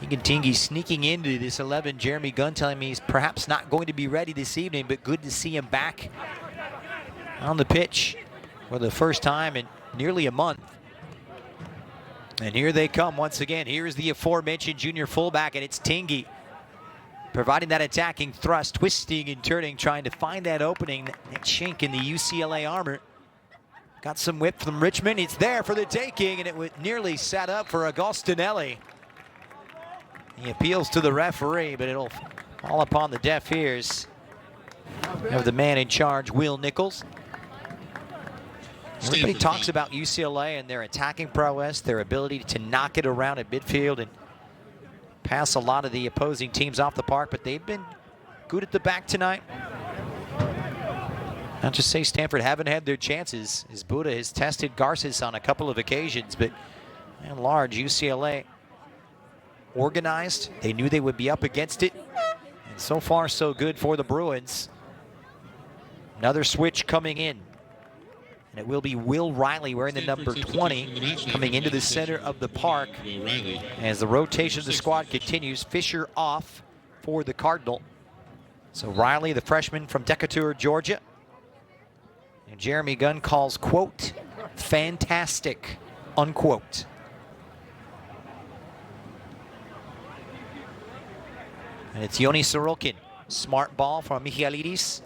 Tingy sneaking into this 11. Jeremy Gunn telling me he's perhaps not going to be ready this evening, but good to see him back on the pitch for the first time in nearly a month. And here they come once again. Here's the aforementioned junior fullback, and it's Tingy providing that attacking thrust, twisting and turning, trying to find that opening, that chink in the UCLA armor. Got some whip from Richmond. It's there for the taking, and it was nearly set up for Agostinelli. He appeals to the referee, but it'll fall upon the deaf ears of the man in charge, Will Nichols. Everybody talks about UCLA and their attacking prowess, their ability to knock it around at midfield and pass a lot of the opposing teams off the park, but they've been good at the back tonight. Not just say Stanford haven't had their chances, as Buddha has tested Garces on a couple of occasions, but at large, UCLA organized. They knew they would be up against it, and so far so good for the Bruins. Another switch coming in, and it will be Will Riley wearing the number 20 coming into the center of the park as the rotation of the squad continues. Fisher off for the Cardinal. So Riley, the freshman from Decatur, Georgia. And Jeremy Gunn calls, quote, fantastic, unquote. And it's Yoni Sorokin. Smart ball from Michailidis.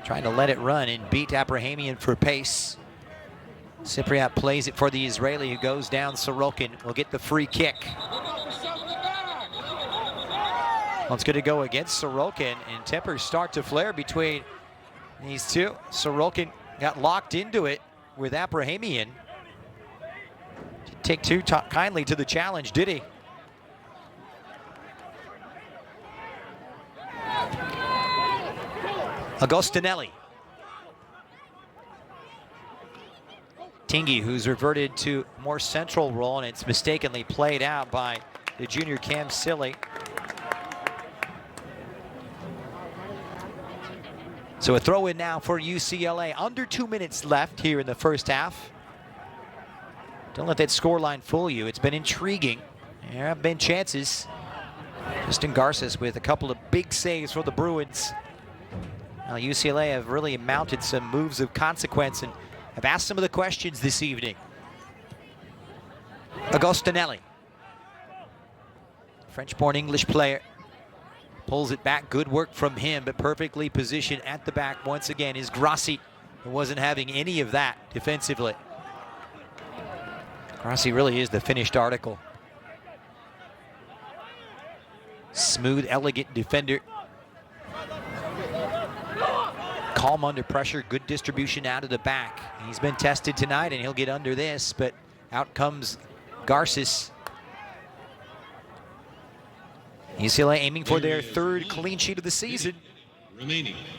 Trying to let it run and beat Abrahamian for pace. Cypriot plays it for the Israeli, who goes down. Sorokin will get the free kick. Well, it's going to go against Sorokin, and tempers start to flare between these two. Sorokin got locked into it with Abrahamian. Didn't take too kindly to the challenge, did he? Agostinelli. Tingy, who's reverted to a more central role, and it's mistakenly played out by the junior Cam Silly. So a throw in now for UCLA. Under 2 minutes left here in the first half. Don't let that scoreline fool you. It's been intriguing. There have been chances. Justin Garces with a couple of big saves for the Bruins. Now UCLA have really mounted some moves of consequence and have asked some of the questions this evening. Agostinelli, French-born English player, pulls it back. Good work from him, but perfectly positioned at the back once again is Grassi, who wasn't having any of that defensively. Grassi really is the finished article. Smooth, elegant defender. Calm under pressure, good distribution out of the back. He's been tested tonight, and he'll get under this, but out comes Garces. UCLA aiming for their third clean sheet of the season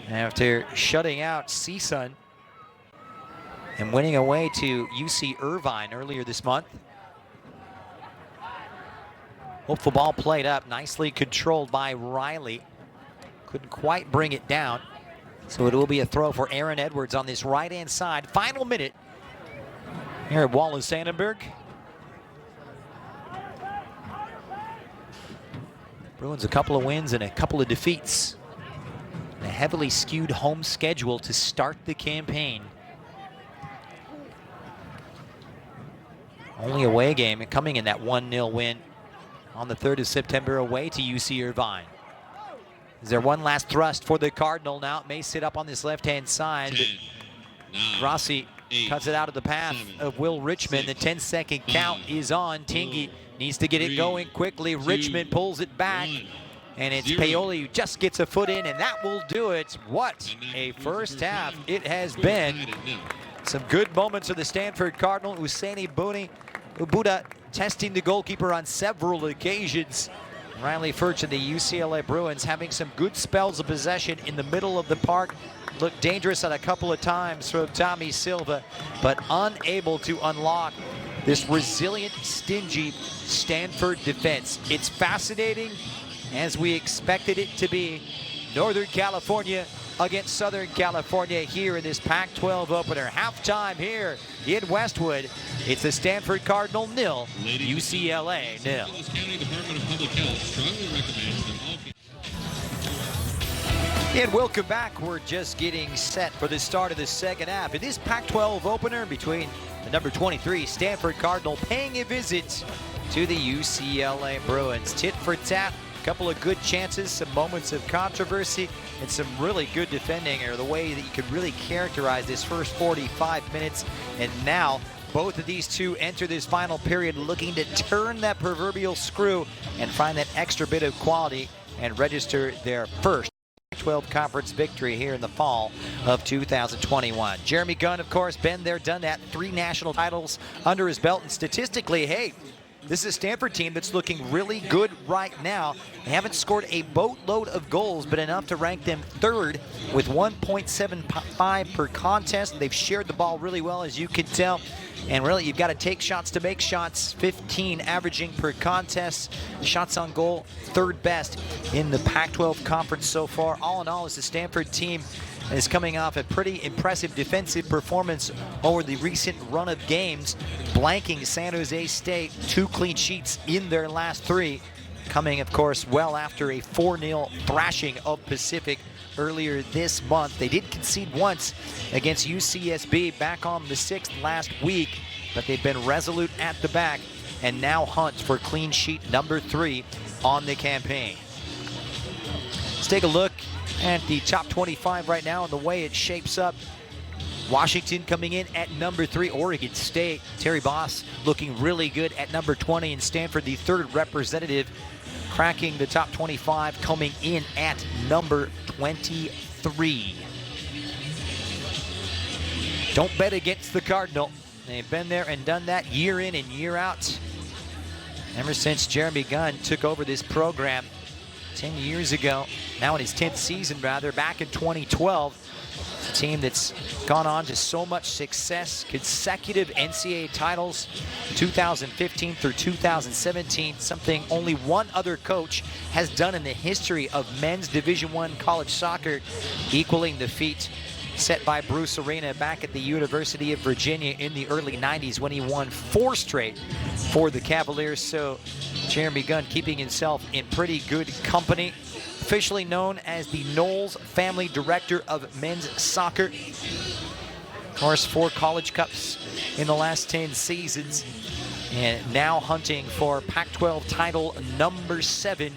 after shutting out CSUN and winning away to UC Irvine earlier this month. Hopeful ball played up, nicely controlled by Riley. Couldn't quite bring it down. So it will be a throw for Aaron Edwards on this right-hand side. Final minute here at Wallace Sannenberg. Bruins a couple of wins and a couple of defeats. And a heavily skewed home schedule to start the campaign. Only away game coming in that 1-0 win on the 3rd of September away to UC Irvine. Is there one last thrust for the Cardinal now? It may sit up on this left-hand side, but Grassi cuts it out of the path of Will Richmond. The 10-second count is on. Tingy needs to get it going quickly. Richmond pulls it back, and it's Paoli who just gets a foot in, and that will do it. What a first half it has been. Some good moments for the Stanford Cardinal. Usaini Buddha testing the goalkeeper on several occasions. Riley Furch and the UCLA Bruins having some good spells of possession in the middle of the park. Looked dangerous at a couple of times from Tommy Silva, but unable to unlock this resilient, stingy Stanford defense. It's fascinating, as we expected it to be. Northern California against Southern California here in this Pac-12 opener. Halftime here in Westwood. It's the Stanford Cardinal 0, UCLA 0. County Department of Public Health strongly recommends that all And welcome back. We're just getting set for the start of the second half. In this Pac-12 opener between the number 23 Stanford Cardinal paying a visit to the UCLA Bruins. Tit for tat, a couple of good chances, some moments of controversy, and some really good defending, or the way that you could really characterize this first 45 minutes. And now both of these two enter this final period looking to turn that proverbial screw and find that extra bit of quality and register their first 12 conference victory here in the fall of 2021. Jeremy Gunn, of course, been there, done that, 3 national titles under his belt, and statistically, hey, this is a Stanford team that's looking really good right now. They haven't scored a boatload of goals, but enough to rank them 3rd with 1.75 per contest. They've shared the ball really well, as you can tell. And really, you've got to take shots to make shots. 15 averaging per contest. Shots on goal, 3rd best in the Pac-12 conference so far. All in all, it's the Stanford team is coming off a pretty impressive defensive performance over the recent run of games, blanking San Jose State, 2 clean sheets in their last 3, coming, of course, well after a 4-0 thrashing of Pacific earlier this month. They did concede once against UCSB back on the 6th last week, but they've been resolute at the back and now hunt for clean sheet number 3 on the campaign. Let's take a look at the top 25 right now and the way it shapes up. Washington coming in at number 3. Oregon State, Terry Boss looking really good at number 20, and Stanford, the 3rd representative, cracking the top 25, coming in at number 23. Don't bet against the Cardinal. They've been there and done that year in and year out. Ever since Jeremy Gunn took over this program 10 years ago, now in his 10th season rather, back in 2012. It's a team that's gone on to so much success, consecutive NCAA titles, 2015 through 2017, something only one other coach has done in the history of men's Division I college soccer, equaling the feat set by Bruce Arena back at the University of Virginia in the early 90s when he won 4 straight for the Cavaliers. So Jeremy Gunn keeping himself in pretty good company. Officially known as the Knowles Family Director of Men's Soccer. Of course, 4 college cups in the last 10 seasons, and now hunting for Pac-12 title number 7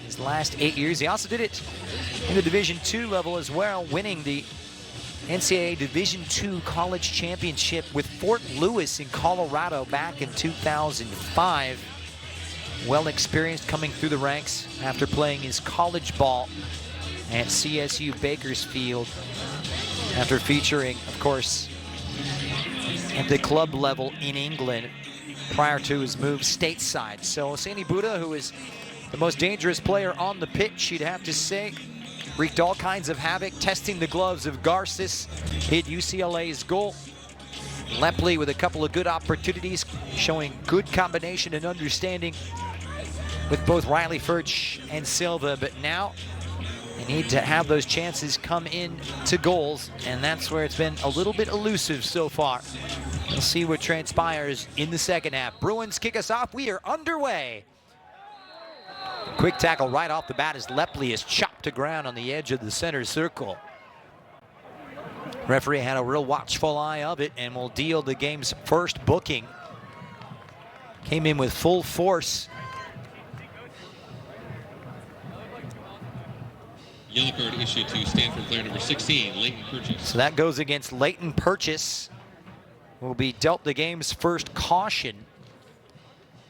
his last 8 years. He also did it in the Division II level as well, winning the NCAA Division II College Championship with Fort Lewis in Colorado back in 2005. Well experienced coming through the ranks after playing his college ball at CSU Bakersfield, after featuring, of course, at the club level in England prior to his move stateside. So Sandy Buddha, who is the most dangerous player on the pitch, you'd have to say, wreaked all kinds of havoc, testing the gloves of Garces, hit UCLA's goal. Lepley with a couple of good opportunities, showing good combination and understanding with both Riley Furch and Silva, but now they need to have those chances come in to goals, and that's where it's been a little bit elusive so far. We'll see what transpires in the second half. Bruins kick us off. We are underway. Quick tackle right off the bat as Lepley is chopped to ground on the edge of the center circle. Referee had a real watchful eye of it and will deal the game's first booking. Came in with full force. Yellow card issued to Stanford player number 16, Leighton Purchase. So that goes against Leighton Purchase. Will be dealt the game's first caution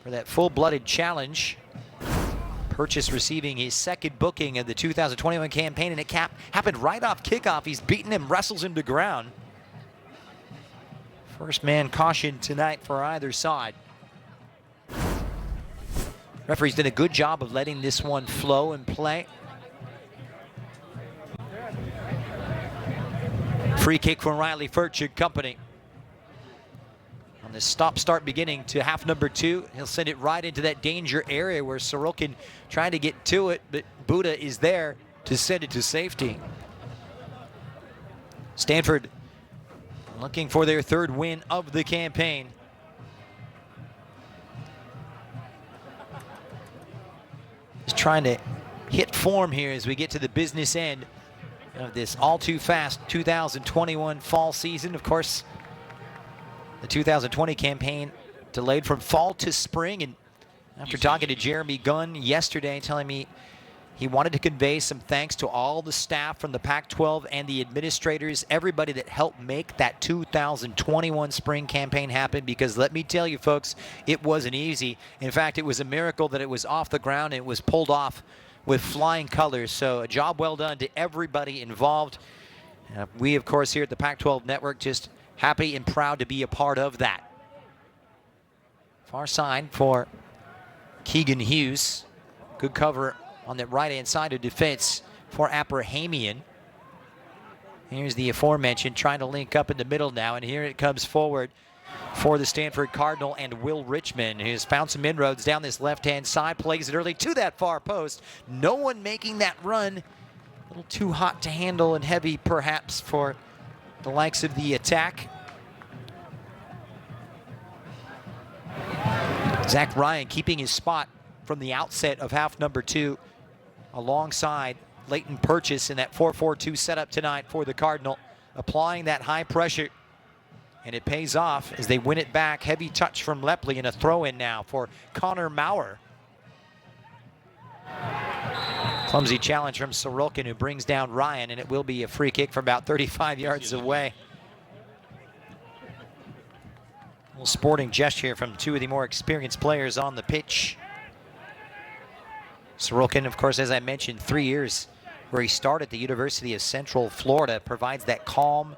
for that full-blooded challenge. Purchase receiving his 2nd booking of the 2021 campaign, and it happened right off kickoff. He's beaten him, wrestles him to ground. First man caution tonight for either side. Referee's done a good job of letting this one flow and play. Free kick from Riley Furch and company. On this stop-start beginning to half number 2, he'll send it right into that danger area where Sorokin trying to get to it, but Buda is there to send it to safety. Stanford looking for their 3rd win of the campaign. Just trying to hit form here as we get to the business end of this all too fast 2021 fall season. Of course, the 2020 campaign delayed from fall to spring, and after talking to Jeremy Gunn yesterday, telling me he wanted to convey some thanks to all the staff from the Pac-12 and the administrators, everybody that helped make that 2021 spring campaign happen, because let me tell you folks, it wasn't easy. In fact, it was a miracle that it was off the ground and it was pulled off with flying colors. So a job well done to everybody involved. We, of course, here at the Pac-12 Network, just happy and proud to be a part of that. Far side for Keegan Hughes. Good cover on the right-hand side of defense for Abrahamian. Here's the aforementioned trying to link up in the middle now, and here it comes forward for the Stanford Cardinal and Will Richmond, who's found some inroads down this left-hand side, plays it early to that far post. No one making that run. A little too hot to handle and heavy perhaps for the likes of the attack. Zach Ryan keeping his spot from the outset of half number 2 alongside Leighton Purchase in that 4-4-2 setup tonight for the Cardinal, applying that high pressure, and it pays off as they win it back. Heavy touch from Lepley and a throw-in now for Connor Maurer. Clumsy challenge from Sorokin, who brings down Ryan, and it will be a free kick from about 35 yards away. A little sporting gesture from 2 of the more experienced players on the pitch. Sorokin, of course, as I mentioned, 3 years where he started at the University of Central Florida, provides that calm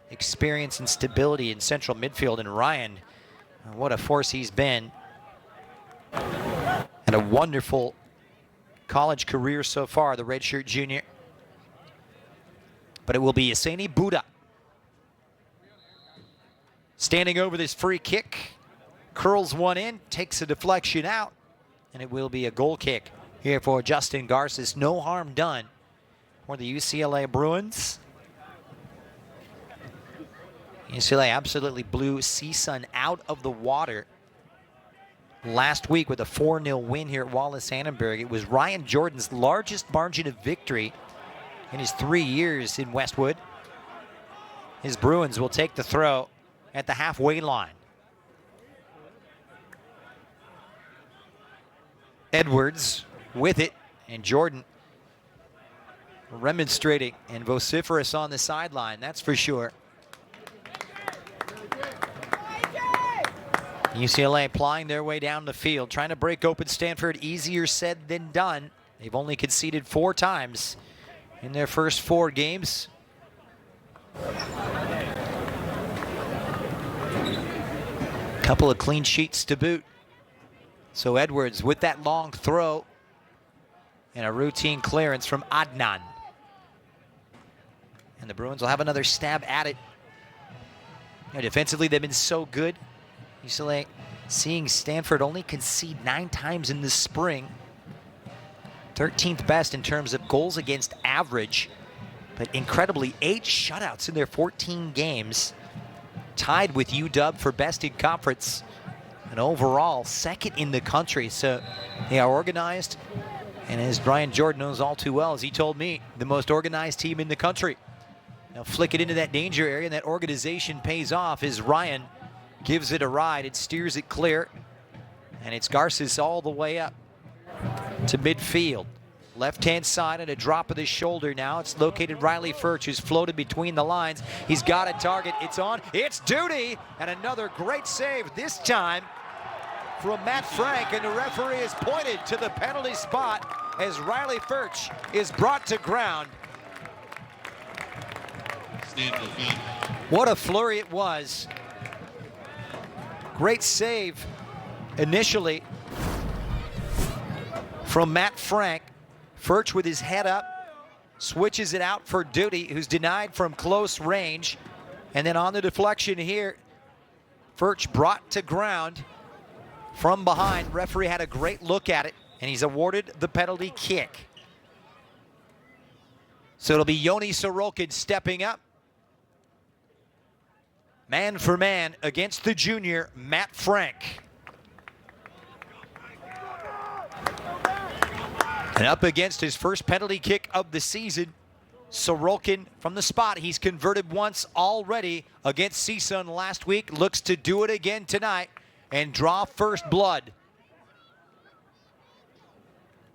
experience and stability in central midfield. And Ryan, what a force he's been. And a wonderful college career so far, the redshirt junior. But it will be Yaseni Buda standing over this free kick, curls one in, takes a deflection out, and it will be a goal kick here for Justin Garces. No harm done for the UCLA Bruins. UCLA absolutely blew CSUN out of the water last week with a 4-0 win here at Wallace-Annenberg. It was Ryan Jordan's largest margin of victory in his 3 years in Westwood. His Bruins will take the throw at the halfway line. Edwards with it, and Jordan remonstrating and vociferous on the sideline, that's for sure. UCLA plying their way down the field, trying to break open Stanford. Easier said than done. They've only conceded 4 times in their first 4 games. Couple of clean sheets to boot. So Edwards with that long throw and a routine clearance from Adnan. And the Bruins will have another stab at it. You know, defensively, they've been so good. UCLA seeing Stanford only concede 9 times in the spring. 13th best in terms of goals against average, but incredibly 8 shutouts in their 14 games. Tied with UW for best in conference, and overall 2nd in the country. So they are organized, and as Brian Jordan knows all too well, as he told me, the most organized team in the country. Now flick it into that danger area, and that organization pays off as Ryan gives it a ride. It steers it clear, and it's Garces all the way up to midfield. Left-hand side and a drop of the shoulder now. It's located Riley Furch, who's floated between the lines. He's got a target. It's on. It's Duty, and another great save this time from Matt Frank, and the referee has pointed to the penalty spot as Riley Furch is brought to ground. What a flurry it was. Great save initially from Matt Frank. Furch with his head up, switches it out for Duty, who's denied from close range. And then on the deflection here, Furch brought to ground from behind. Referee had a great look at it, and he's awarded the penalty kick. So it'll be Yoni Sorokin stepping up. Man for man against the junior, Matt Frank. And up against his first penalty kick of the season, Sorokin from the spot. He's converted once already against CSUN last week. Looks to do it again tonight and draw first blood.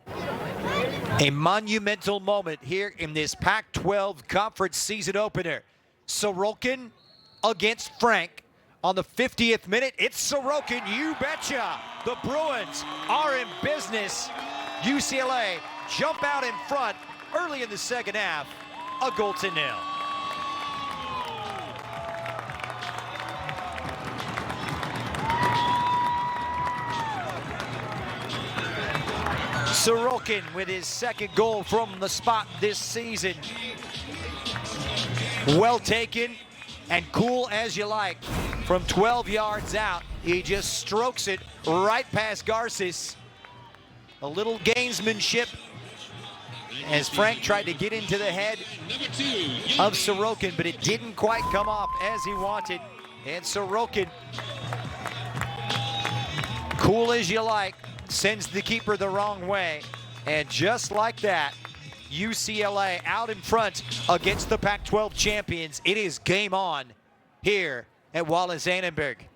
A monumental moment here in this Pac-12 conference season opener. Sorokin against Frank on the 50th minute. It's Sorokin, you betcha. The Bruins are in business. UCLA jump out in front early in the second half, 1-0. Sorokin with his second goal from the spot this season. Well taken and cool as you like. From 12 yards out, he just strokes it right past Garces. A little gamesmanship as Frank tried to get into the head of Sorokin, but it didn't quite come off as he wanted. And Sorokin, cool as you like, sends the keeper the wrong way. And just like that, UCLA out in front against the Pac-12 champions. It is game on here at Wallace-Annenberg.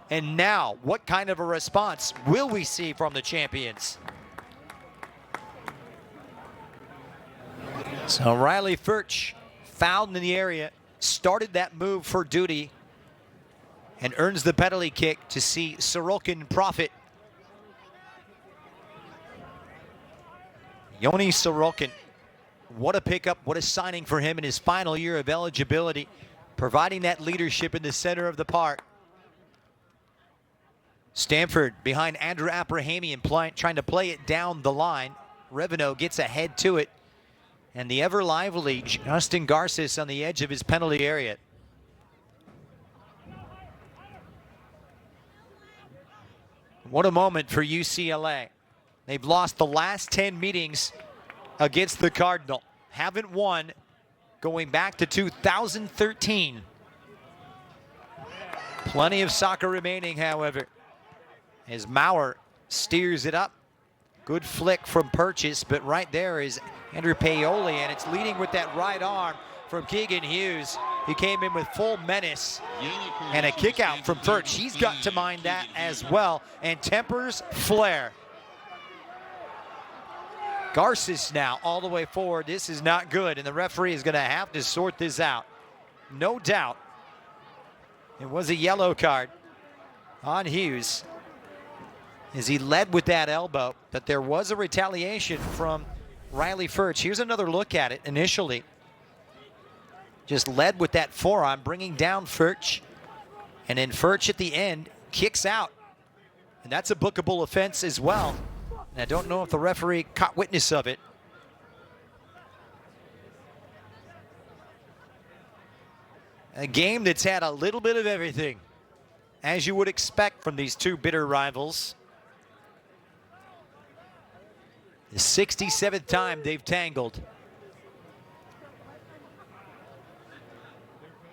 And now, what kind of a response will we see from the champions? So Riley Furch, fouled in the area, started that move for duty and earns the penalty kick to see Sorokin profit. Yoni Sorokin, what a pickup, what a signing for him in his final year of eligibility, providing that leadership in the center of the park. Stanford behind Andrew Abrahamian trying to play it down the line. Revenue gets ahead to it. And the ever lively Justin Garces on the edge of his penalty area. What a moment for UCLA. They've lost the last 10 meetings against the Cardinal. Haven't won going back to 2013. Plenty of soccer remaining, however, as Maurer steers it up. Good flick from Purchase, but right there is Andrew Paoli, and it's leading with that right arm from Keegan Hughes. He came in with full menace, and a kick out from Furch. He's got to mind that as well, and tempers flare. Garces now all the way forward. This is not good, and the referee is going to have to sort this out. No doubt. It was a yellow card on Hughes as he led with that elbow, but there was a retaliation from Riley Furch. Here's another look at it initially. Just led with that forearm, bringing down Furch, and then Furch at the end kicks out. And that's a bookable offense as well. And I don't know if the referee caught witness of it. A game that's had a little bit of everything, as you would expect from these two bitter rivals. The 67th time they've tangled.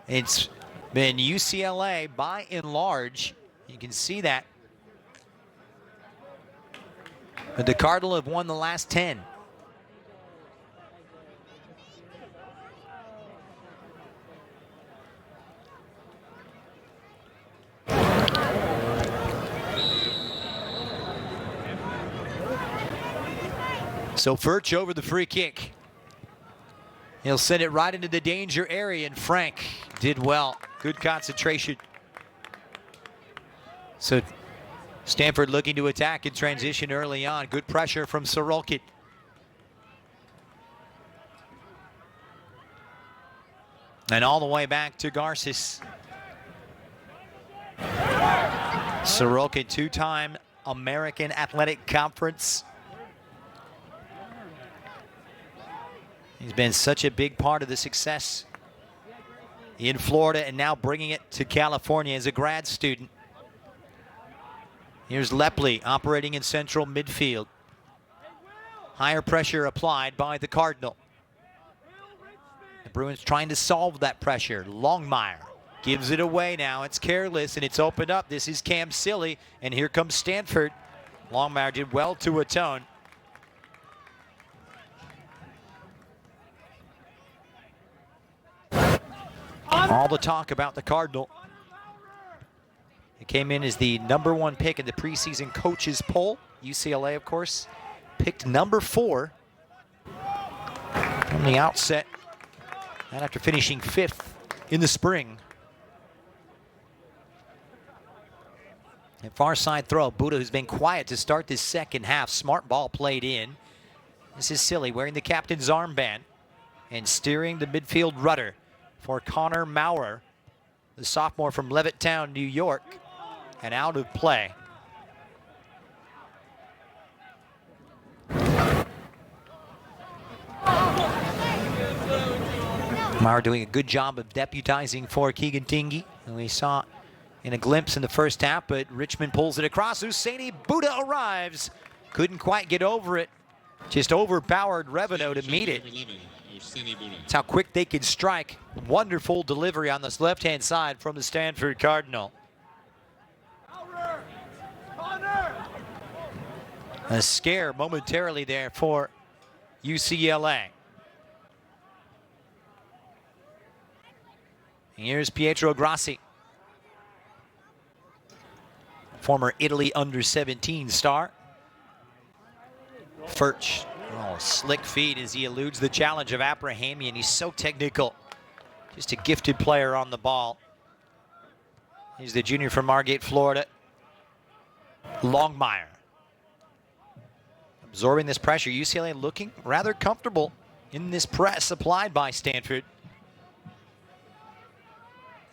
It's been UCLA by and large. You can see that. But the Cardinal have won the last 10. So Furch over the free kick. He'll send it right into the danger area, and Frank did well. Good concentration. So Stanford looking to attack in transition early on. Good pressure from Sorokin. And all the way back to Garces. Sorokin, two-time American Athletic Conference. He's been such a big part of the success in Florida and now bringing it to California as a grad student. Here's Lepley operating in central midfield. Higher pressure applied by the Cardinal. The Bruins trying to solve that pressure. Longmire gives it away now. It's careless and it's opened up. This is Cam Silly, and here comes Stanford. Longmire did well to atone. All the talk about the Cardinal. It came in as the #1 pick in the preseason coaches poll. UCLA, of course, picked #4 from the outset, and after finishing 5th in the spring. And far side throw, Buddha, who's been quiet to start this second half. Smart ball played in. This is Silly wearing the captain's armband and steering the midfield rudder for Connor Maurer, the sophomore from Levittown, New York, and out of play. Maurer doing a good job of deputizing for Keegan Tingy, who we saw in a glimpse in the first half, but Richmond pulls it across. Usaini Buddha arrives. Couldn't quite get over it. Just overpowered Revenue to meet it. That's how quick they can strike. Wonderful delivery on this left-hand side from the Stanford Cardinal. A scare momentarily there for UCLA. Here's Pietro Grassi, former Italy under-17 star. Furch, oh, slick feed as he eludes the challenge of Abrahamian. He's so technical. Just a gifted player on the ball. He's the junior from Margate, Florida. Longmire absorbing this pressure. UCLA looking rather comfortable in this press applied by Stanford.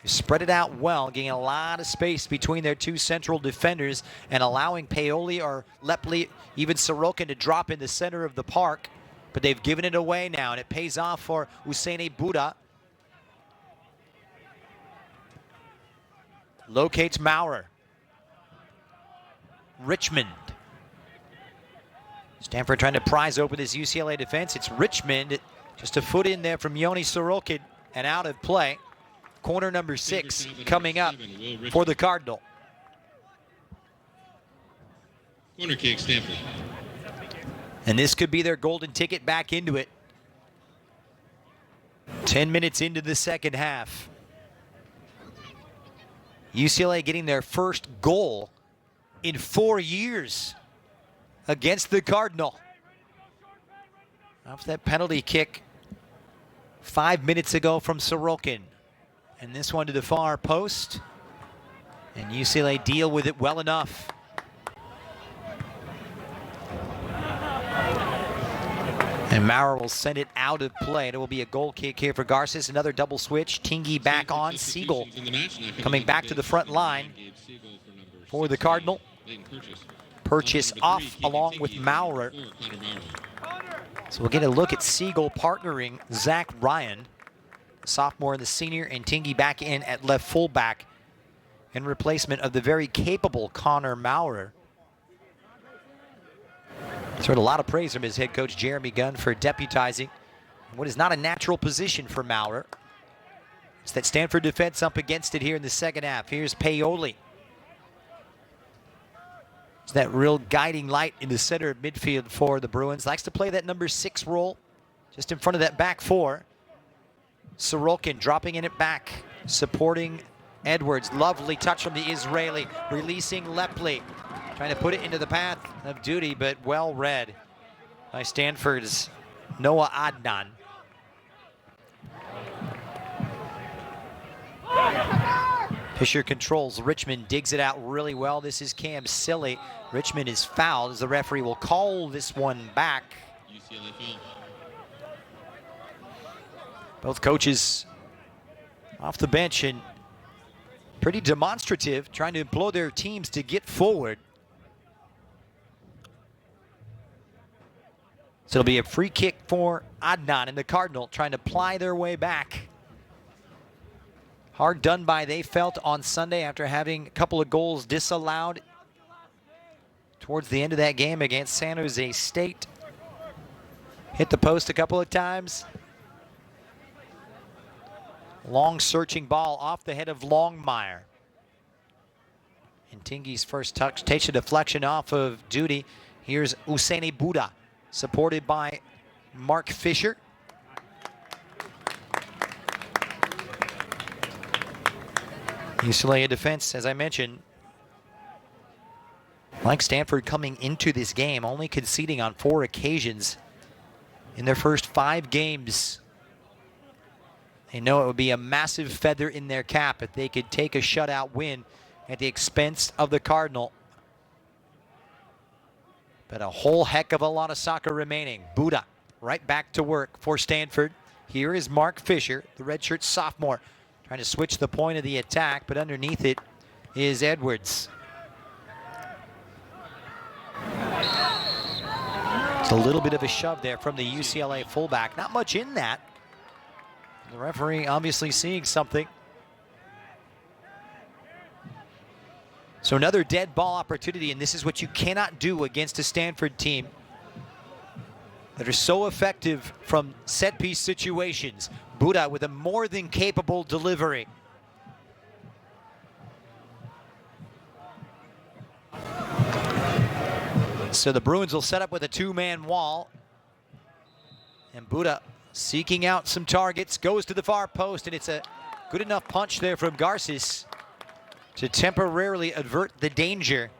They spread it out well, getting a lot of space between their two central defenders and allowing Paoli or Lepley, even Sorokin, to drop in the center of the park. But they've given it away now, and it pays off for Usaini Buddha. Locates Maurer. Richmond. Stanford trying to prise open this UCLA defense. It's Richmond, just a foot in there from Yoni Sorokin and out of play. Corner number 6 coming up for the Cardinal. Corner kick, Stanford. And this could be their golden ticket back into it. 10 minutes into the second half. UCLA getting their first goal in 4 years against the Cardinal. Off that penalty kick 5 minutes ago from Sorokin. And this one to the far post. And UCLA deal with it well enough. And Maurer will send it out of play. It will be a goal kick here for Garces. Another double switch. Tingy back on. Siegel coming back to the front line for the Cardinal. Purchase off along with Maurer. So we'll get a look at Siegel partnering Zach Ryan, sophomore and the senior, and Tingy back in at left fullback in replacement of the very capable Connor Maurer. He's heard a lot of praise from his head coach Jeremy Gunn for deputizing what is not a natural position for Maurer. It's that Stanford defense up against it here in the second half. Here's Paoli. It's that real guiding light in the center of midfield for the Bruins. Likes to play that number 6 role just in front of that back 4. Sorokin dropping in it back, supporting Edwards. Lovely touch from the Israeli, releasing Lepley. Trying to put it into the path of duty, but well read by Stanford's Noah Adnan. Fisher controls. Richmond digs it out really well. This is Cam Silly. Richmond is fouled as the referee will call this one back. UCLA foul. Both coaches off the bench and pretty demonstrative, trying to implore their teams to get forward. So it'll be a free kick for Adnan and the Cardinal trying to ply their way back. Hard done by, they felt, on Sunday after having a couple of goals disallowed towards the end of that game against San Jose State. Hit the post a couple of times. Long searching ball off the head of Longmire. And Tingy's first touch takes a deflection off of Duty. Here's Usaini Buda, supported by Mark Fisher. UCLA defense, as I mentioned, like Stanford coming into this game, only conceding on 4 occasions in their first 5 games. They know it would be a massive feather in their cap if they could take a shutout win at the expense of the Cardinal. But a whole heck of a lot of soccer remaining. Buda right back to work for Stanford. Here is Mark Fisher, the redshirt sophomore, trying to switch the point of the attack, but underneath it is Edwards. It's a little bit of a shove there from the UCLA fullback. Not much in that. The referee obviously seeing something. So another dead ball opportunity, and this is what you cannot do against a Stanford team that are so effective from set piece situations. Buda with a more than capable delivery. So the Bruins will set up with a 2-man wall. And Buda seeking out some targets, goes to the far post, and it's a good enough punch there from Garces to temporarily avert the danger.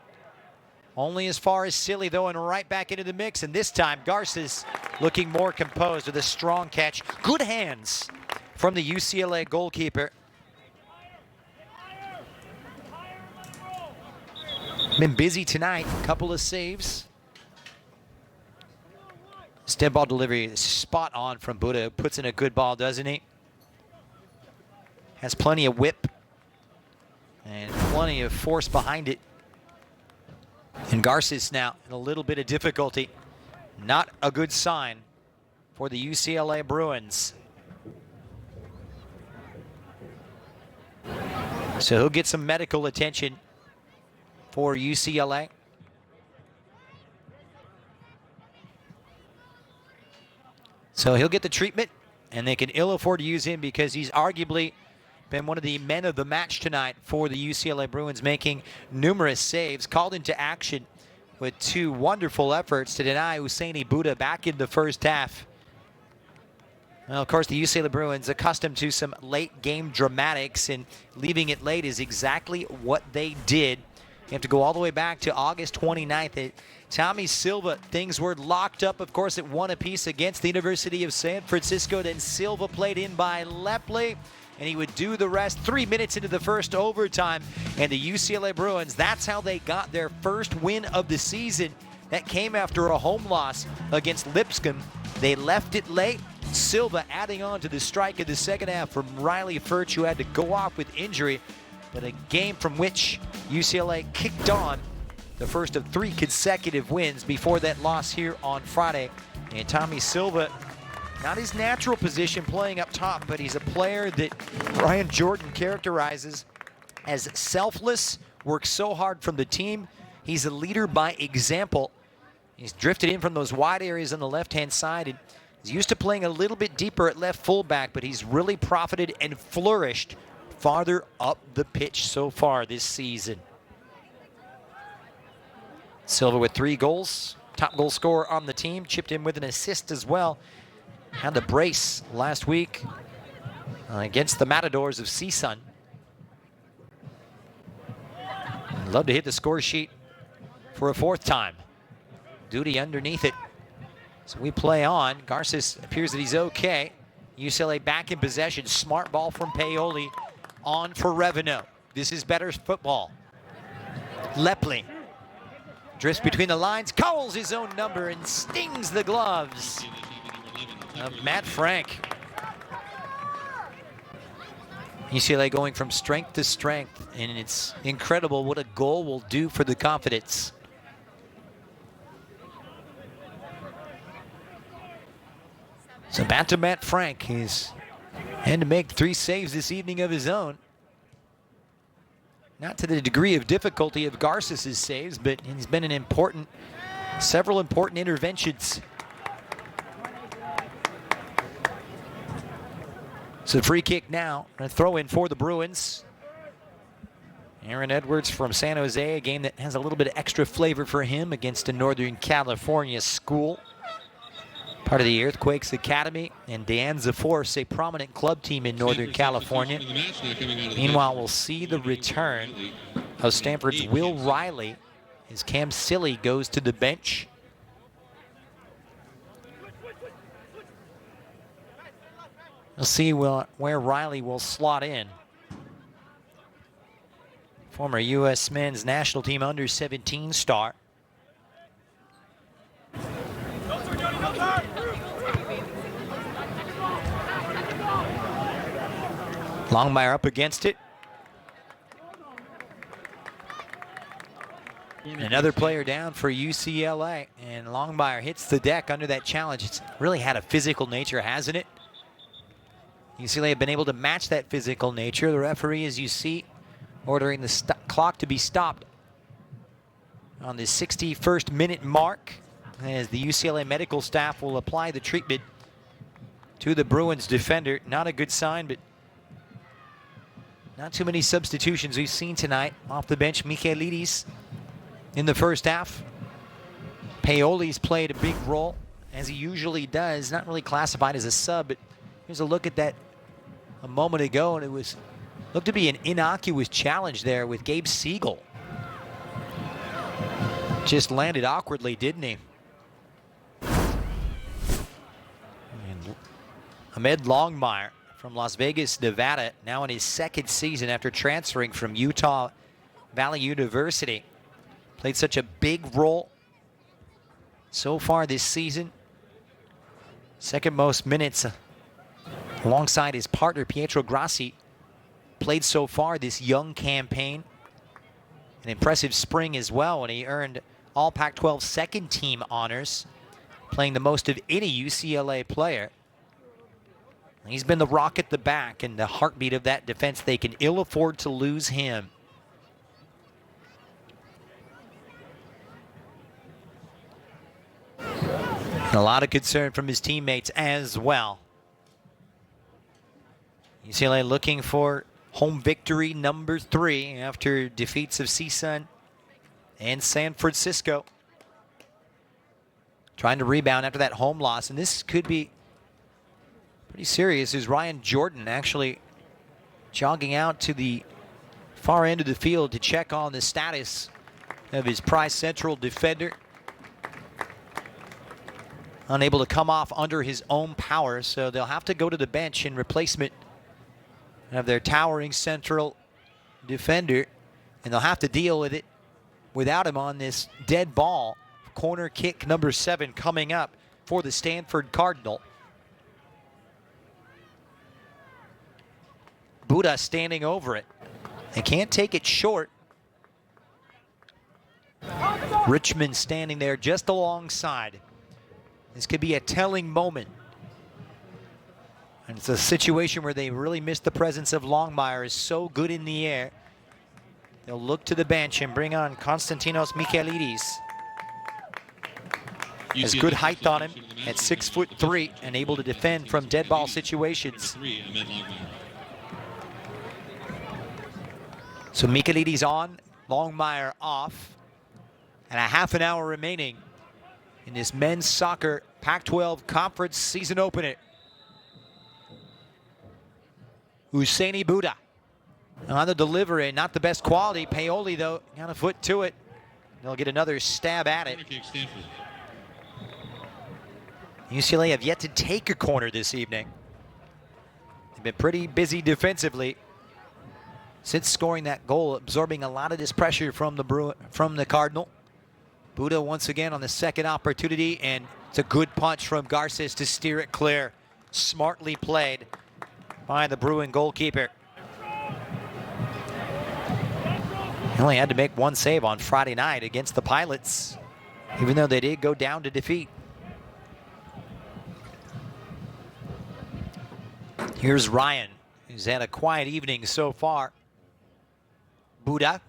Only as far as Silly, though, and right back into the mix. And this time, Garces looking more composed with a strong catch. Good hands from the UCLA goalkeeper. Been busy tonight, couple of saves. This dead ball delivery is spot on from Buda. Puts in a good ball, doesn't he? Has plenty of whip and plenty of force behind it. And Garces now in a little bit of difficulty. Not a good sign for the UCLA Bruins. So he'll get some medical attention for UCLA. So he'll get the treatment, and they can ill afford to use him because he's arguably been one of the men of the match tonight for the UCLA Bruins, making numerous saves, called into action with 2 wonderful efforts to deny Usaini Buda back in the first half. Well, of course, the UCLA Bruins, accustomed to some late game dramatics, and leaving it late is exactly what they did. You have to go all the way back to August 29th. Tommy Silva, things were locked up, of course, at 1 apiece against the University of San Francisco. Then Silva played in by Lepley, and he would do the rest 3 minutes into the first overtime. And the UCLA Bruins, that's how they got their first win of the season. That came after a home loss against Lipscomb. They left it late. Silva adding on to the strike in the second half from Riley Furch, who had to go off with injury. But a game from which UCLA kicked on the first of 3 consecutive wins before that loss here on Friday. And Tommy Silva, not his natural position playing up top, but he's a player that Brian Jordan characterizes as selfless, works so hard from the team. He's a leader by example. He's drifted in from those wide areas on the left-hand side, and he's used to playing a little bit deeper at left fullback, but he's really profited and flourished farther up the pitch so far this season. Silva with 3 goals, top goal scorer on the team, chipped in with an assist as well. Had the brace last week against the Matadors of CSUN. Love to hit the score sheet for a 4th time. Duty underneath it. So we play on. Garces appears that he's okay. UCLA back in possession. Smart ball from Paoli. On for Revenue. This is better football. Lepley drifts between the lines, calls his own number, and stings the gloves of Matt Frank. UCLA going from strength to strength, and it's incredible what a goal will do for the confidence. So back to Matt Frank. He's had to make 3 saves this evening of his own. not to the degree of difficulty of Garces' saves, but he's been several important interventions. So free kick now, a throw in for the Bruins. Aaron Edwards from San Jose, a game that has a little bit of extra flavor for him against a Northern California school. Part of the Earthquakes Academy, and De Anza Force, a prominent club team in Northern California. Meanwhile, we'll see the return of Stanford's Will Riley as Cam Silly goes to the bench. We'll see where Riley will slot in. Former U.S. men's national team under-17 star. Longmire up against it. Another player down for UCLA, and Longmire hits the deck under that challenge. It's really had a physical nature, hasn't it? UCLA have been able to match that physical nature. The referee, as you see, ordering the clock to be stopped on the 61st minute mark, as the UCLA medical staff will apply the treatment to the Bruins defender. Not a good sign, but not too many substitutions we've seen tonight. Off the bench, Michaelides in the first half. Paoli's played a big role, as he usually does. Not really classified as a sub, but here's a look at that a moment ago, and it looked to be an innocuous challenge there with Gabe Siegel. Just landed awkwardly, didn't he? And Ahmed Longmire from Las Vegas, Nevada, now in his second season after transferring from Utah Valley University. Played such a big role so far this season. Second most minutes alongside his partner Pietro Grassi. Played so far this young campaign. An impressive spring as well, and he earned all Pac-12 second team honors, playing the most of any UCLA player. He's been the rock at the back and the heartbeat of that defense. They can ill afford to lose him. And a lot of concern from his teammates as well. UCLA looking for home victory number 3 after defeats of CSUN and San Francisco. Trying to rebound after that home loss, and this could be pretty serious, as Ryan Jordan actually jogging out to the far end of the field to check on the status of his Price Central defender. Unable to come off under his own power, so they'll have to go to the bench in replacement of their towering Central defender, and they'll have to deal with it without him on this dead ball. Corner kick number 7 coming up for the Stanford Cardinal. Buddha standing over it. They can't take it short. Richmond standing there just alongside. This could be a telling moment. And it's a situation where they really miss the presence of Longmire. Is so good in the air. They'll look to the bench and bring on Konstantinos Michaelides. Has good height on him at 6'3" and able to defend from dead ball situations. So Michaelides on, Longmire off, and a half an hour remaining in this men's soccer Pac-12 conference season opener. Husseini Buddha on the delivery, not the best quality. Paoli, though, got a foot to it. They'll get another stab at it. UCLA have yet to take a corner this evening. They've been pretty busy defensively since scoring that goal, absorbing a lot of this pressure from the Cardinal. Buddha once again on the second opportunity, and it's a good punch from Garces to steer it clear. Smartly played by the Bruin goalkeeper. He only had to make one save on Friday night against the Pilots, even though they did go down to defeat. Here's Ryan, who's had a quiet evening so far. Buda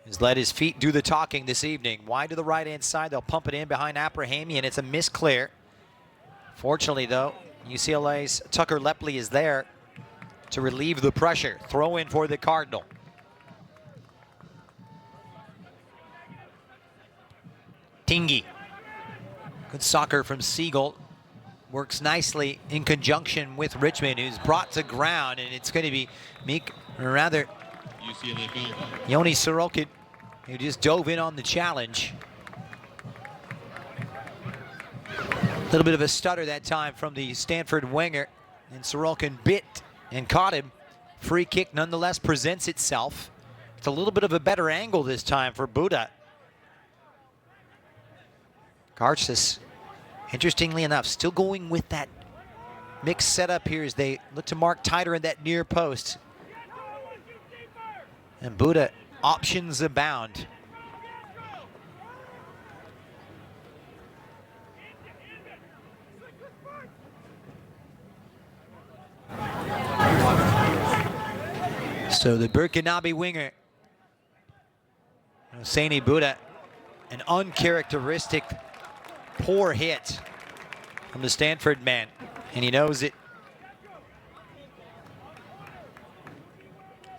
has let his feet do the talking this evening. Wide to the right-hand side. They'll pump it in behind Abrahamian. It's a miss clear. Fortunately, though, UCLA's Tucker Lepley is there to relieve the pressure. Throw in for the Cardinal. Tingy. Good soccer from Siegel. Works nicely in conjunction with Richmond, who's brought to ground, and it's going to be UCLA foul. Yoni Sorokin, who just dove in on the challenge. A little bit of a stutter that time from the Stanford winger, and Sorokin bit and caught him. Free kick nonetheless presents itself. It's a little bit of a better angle this time for Buda. Garces, interestingly enough, still going with that mixed setup here as they look to mark tighter in that near post. And Buda, options abound. So the Burkinabe winger, Hosseini Buda, an uncharacteristic poor hit from the Stanford man, and he knows it.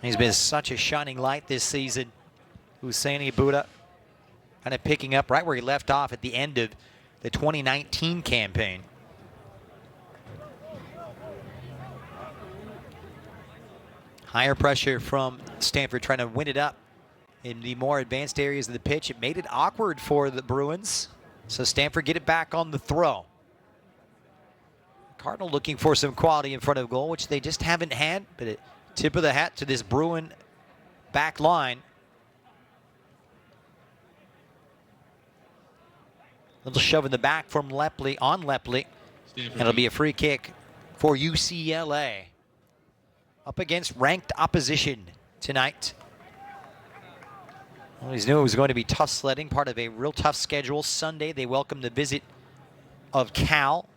He's been such a shining light this season. Hosseini Buda kind of picking up right where he left off at the end of the 2019 campaign. Higher pressure from Stanford trying to win it up in the more advanced areas of the pitch. It made it awkward for the Bruins. So Stanford get it back on the throw. Cardinal looking for some quality in front of goal, which they just haven't had, but a tip of the hat to this Bruin back line. Little shove in the back from Lepley on Lepley. And it'll be a free kick for UCLA. Up against ranked opposition tonight. Always knew it was going to be tough sledding, part of a real tough schedule. Sunday, they welcome the visit of Cal.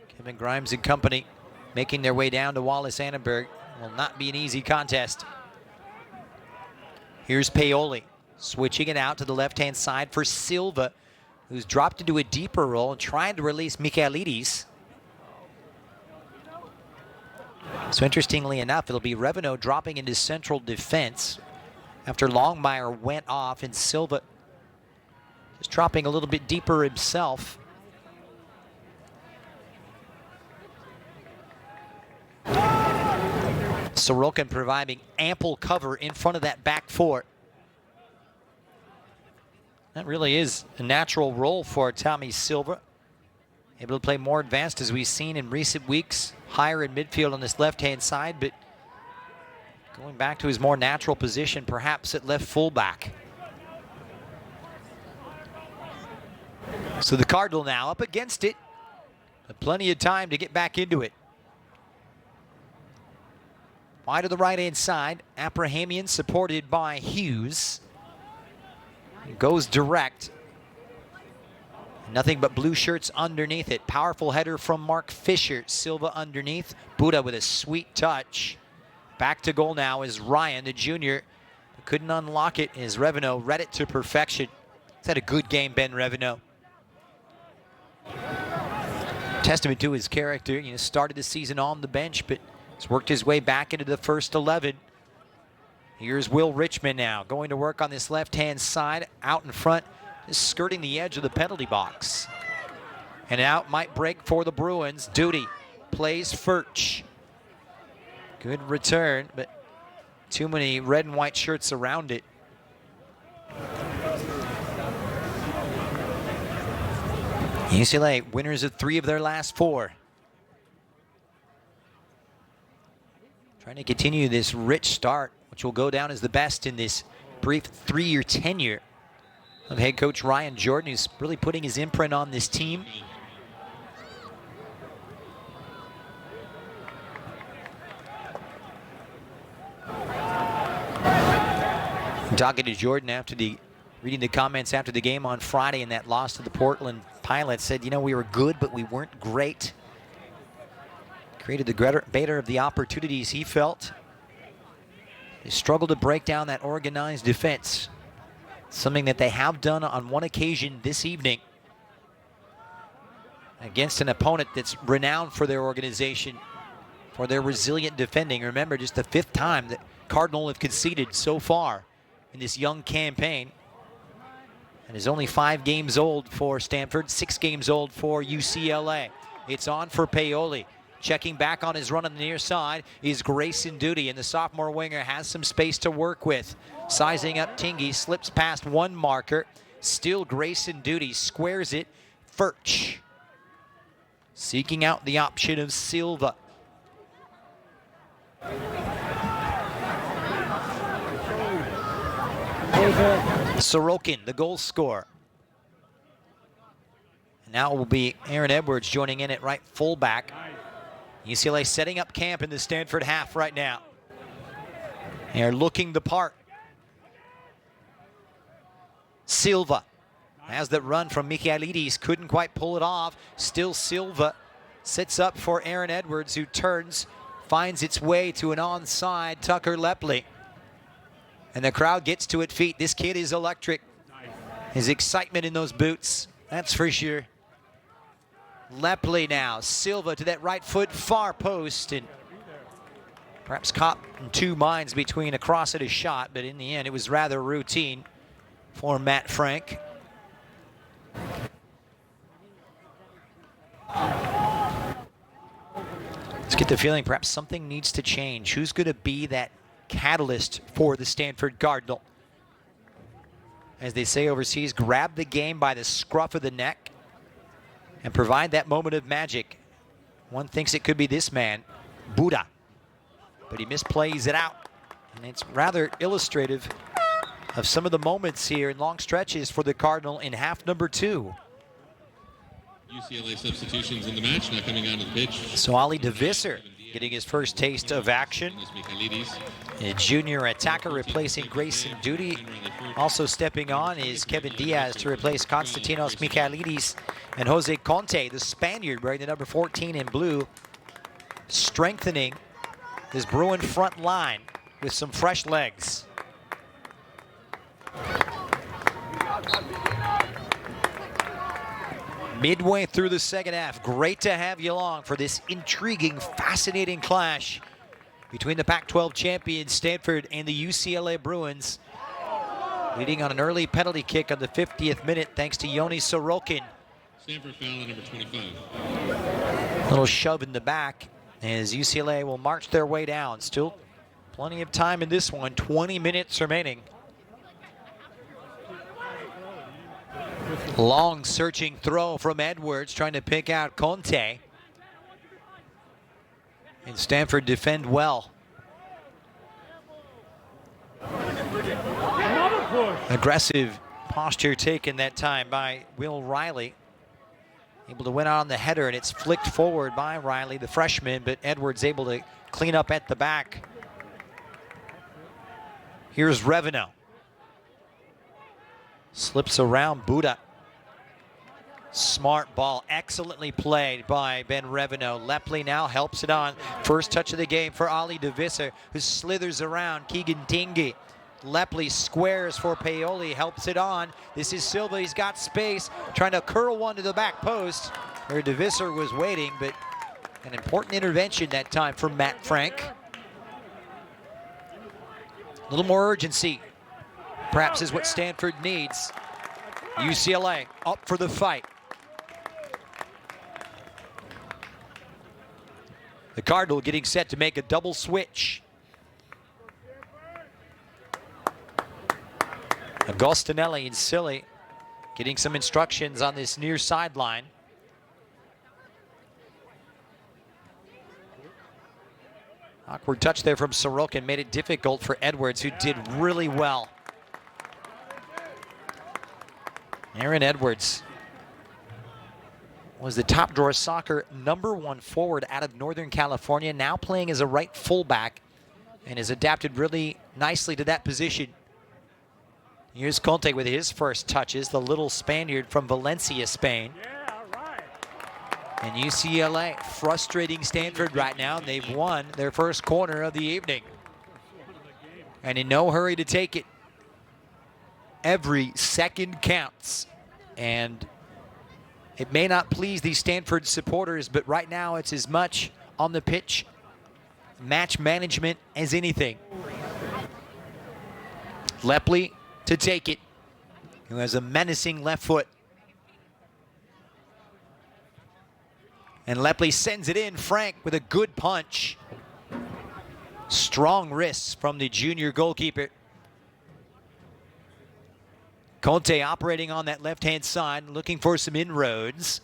Kevin Grimes and company making their way down to Wallace-Annenberg. Will not be an easy contest. Here's Paoli, switching it out to the left-hand side for Silva, who's dropped into a deeper role and trying to release Michaelides. So interestingly enough, it'll be Revenot dropping into central defense after Longmire went off, and Silva just dropping a little bit deeper himself. Sorokin providing ample cover in front of that back four. That really is a natural role for Tommy Silva. Able to play more advanced, as we've seen in recent weeks, higher in midfield on this left-hand side, but going back to his more natural position, perhaps at left fullback. So the Cardinal now up against it, but plenty of time to get back into it. Wide to the right-hand side, Abrahamian supported by Hughes. He goes direct. Nothing but blue shirts underneath it. Powerful header from Mark Fisher. Silva underneath. Buda with a sweet touch. Back to goal now is Ryan, the junior. Couldn't unlock it as Revenot read it to perfection. He's had a good game, Ben Revenot. Testament to his character. You know, started the season on the bench, but he's worked his way back into the first 11. Here's Will Richmond now, going to work on this left-hand side, out in front. Just skirting the edge of the penalty box. And out might break for the Bruins. Duty plays Furch. Good return, but too many red and white shirts around it. UCLA winners of 3 of their last 4. Trying to continue this rich start, which will go down as the best in this brief 3-year tenure of head coach Ryan Jordan, who's really putting his imprint on this team. Talking to Jordan after reading the comments after the game on Friday in that loss to the Portland Pilots, said, you know, we were good, but we weren't great. created the better of the opportunities he felt. They struggled to break down that organized defense, something that they have done on one occasion this evening against an opponent that's renowned for their organization, for their resilient defending. Remember, just the 5th time that Cardinal have conceded so far in this young campaign. And is only 5 games old for Stanford, 6 games old for UCLA. It's on for Paoli. Checking back on his run on the near side is Grayson Duty, and the sophomore winger has some space to work with. Sizing up Tingy, slips past one marker. Still Grayson Duty, squares it. Furch seeking out the option of Silva. Sorokin, the goal scorer. And now it will be Aaron Edwards joining in at right fullback. UCLA setting up camp in the Stanford half right now. They're looking the part. Silva has that run from Michaelides, couldn't quite pull it off. Still Silva sits up for Aaron Edwards, who turns, finds its way to an onside Tucker Lepley. And the crowd gets to its feet. This kid is electric. His excitement in those boots, that's for sure. Lepley now, Silva to that right foot, far post, and perhaps caught in 2 minds between a cross and a shot, but in the end it was rather routine for Matt Frank. Let's get the feeling perhaps something needs to change. Who's going to be that catalyst for the Stanford Cardinal? As they say overseas, grab the game by the scruff of the neck and provide that moment of magic. One thinks it could be this man, Buddha, but he misplays it out. And it's rather illustrative of some of the moments here in long stretches for the Cardinal in half number 2. UCLA substitutions in the match, now coming out of the pitch. So Ali DeVisser getting his first taste of action. A junior attacker replacing Grayson Duty. Also stepping on is Kevin Diaz to replace Konstantinos Michaelides, and Jose Conte, the Spaniard, wearing the number 14 in blue, strengthening his Bruin front line with some fresh legs. Midway through the second half, great to have you along for this intriguing, fascinating clash between the Pac-12 champions Stanford and the UCLA Bruins. Leading on an early penalty kick on the 50th minute thanks to Yoni Sorokin. Stanford foul at number 25. Little shove in the back as UCLA will march their way down. Still plenty of time in this one, 20 minutes remaining. Long searching throw from Edwards, trying to pick out Conte. And Stanford defend well. Aggressive posture taken that time by Will Riley. Able to win out on the header, and it's flicked forward by Riley, the freshman, but Edwards able to clean up at the back. Here's Reveno. Slips around Buddha. Smart ball, excellently played by Ben Reveno. Lepley now helps it on. First touch of the game for Ali DeVisser, who slithers around Keegan Tingy. Lepley squares for Paoli, helps it on. This is Silva, he's got space, trying to curl one to the back post, where DeVisser was waiting, but an important intervention that time for Matt Frank. A little more urgency, perhaps, is what Stanford needs. UCLA up for the fight. The Cardinal getting set to make a double switch. Agostinelli and Silly getting some instructions on this near sideline. Awkward touch there from Sorokin made it difficult for Edwards, who did really well. Aaron Edwards was the top drawer soccer #1 forward out of Northern California, now playing as a right fullback, and has adapted really nicely to that position. Here's Conte with his first touches, the little Spaniard from Valencia, Spain. Yeah, all right. And UCLA frustrating Stanford right now. They've won their first corner of the evening. And in no hurry to take it. Every second counts. And it may not please these Stanford supporters, but right now it's as much on the pitch match management as anything. Lepley to take it, who has a menacing left foot. And Lepley sends it in. Frank with a good punch. Strong wrists from the junior goalkeeper. Conte operating on that left-hand side, looking for some inroads.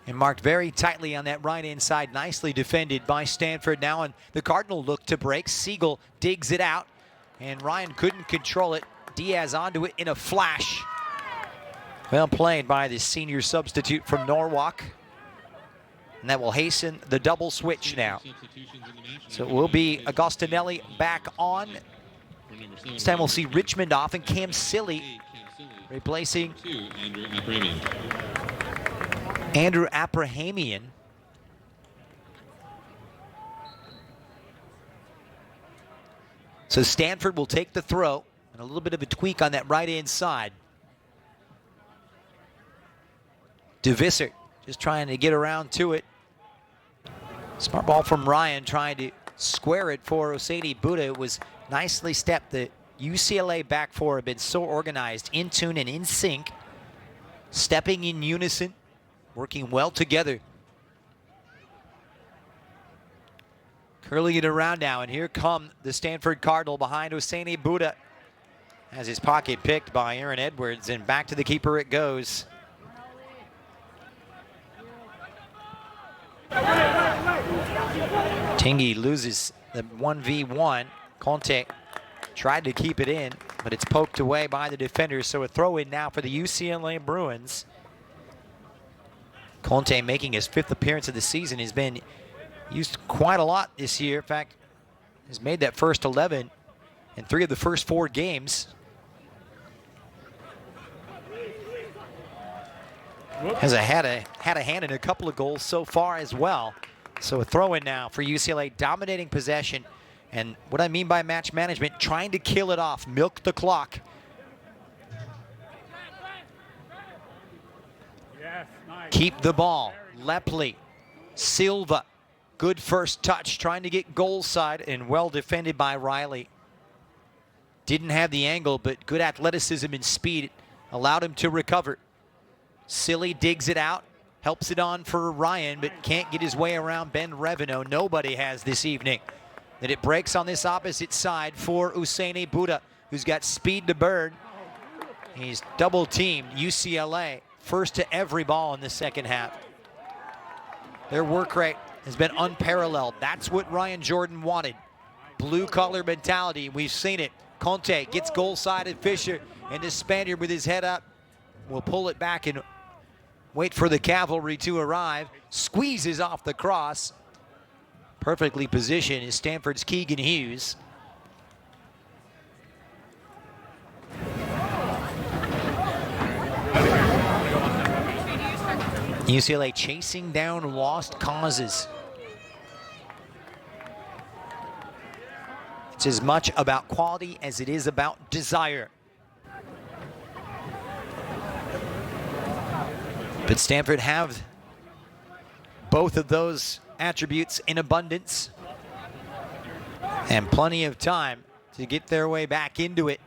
And marked very tightly on that right-hand side. Nicely defended by Stanford now. And the Cardinal look to break. Siegel digs it out. And Ryan couldn't control it. Diaz onto it in a flash. Well played by the senior substitute from Norwalk. And that will hasten the double switch now. So it will be Agostinelli back on. This time we'll see Richmond off and Cam Silly replacing Andrew Abrahamian. So Stanford will take the throw and a little bit of a tweak on that right-hand side. DeVisser just trying to get around to it. Smart ball from Ryan trying to square it for Oseni Buddha. It was nicely stepped. The UCLA back four have been so organized, in tune and in sync, stepping in unison, working well together. Curling it around now, and here come the Stanford Cardinal behind Oseni Buddha. Has his pocket picked by Aaron Edwards, and back to the keeper it goes. Tingy loses the 1v1. Conte tried to keep it in, but it's poked away by the defenders, so a throw in now for the UCLA Bruins. Conte making his 5th appearance of the season. Has been used quite a lot this year. In fact, has made that first 11 in 3 of the first 4 games. Has had a hand in a couple of goals so far as well. So a throw in now for UCLA, dominating possession. And what I mean by match management, trying to kill it off, milk the clock. Keep the ball. Lepley, Silva, good first touch, trying to get goal side and well defended by Riley. Didn't have the angle, but good athleticism and speed allowed him to recover. Silly digs it out, helps it on for Ryan, but can't get his way around Ben Revenue. Nobody has this evening. That it breaks on this opposite side for Oseni Buddha, who's got speed to burn. He's double teamed UCLA, first to every ball in the second half. Their work rate has been unparalleled. That's what Ryan Jordan wanted. Blue collar mentality, we've seen it. Conte gets goal side at Fisher, and the Spaniard with his head up will pull it back and wait for the cavalry to arrive. Squeezes off the cross. Perfectly positioned is Stanford's Keegan Hughes. UCLA chasing down lost causes. It's as much about quality as it is about desire. But Stanford have both of those attributes in abundance and plenty of time to get their way back into it.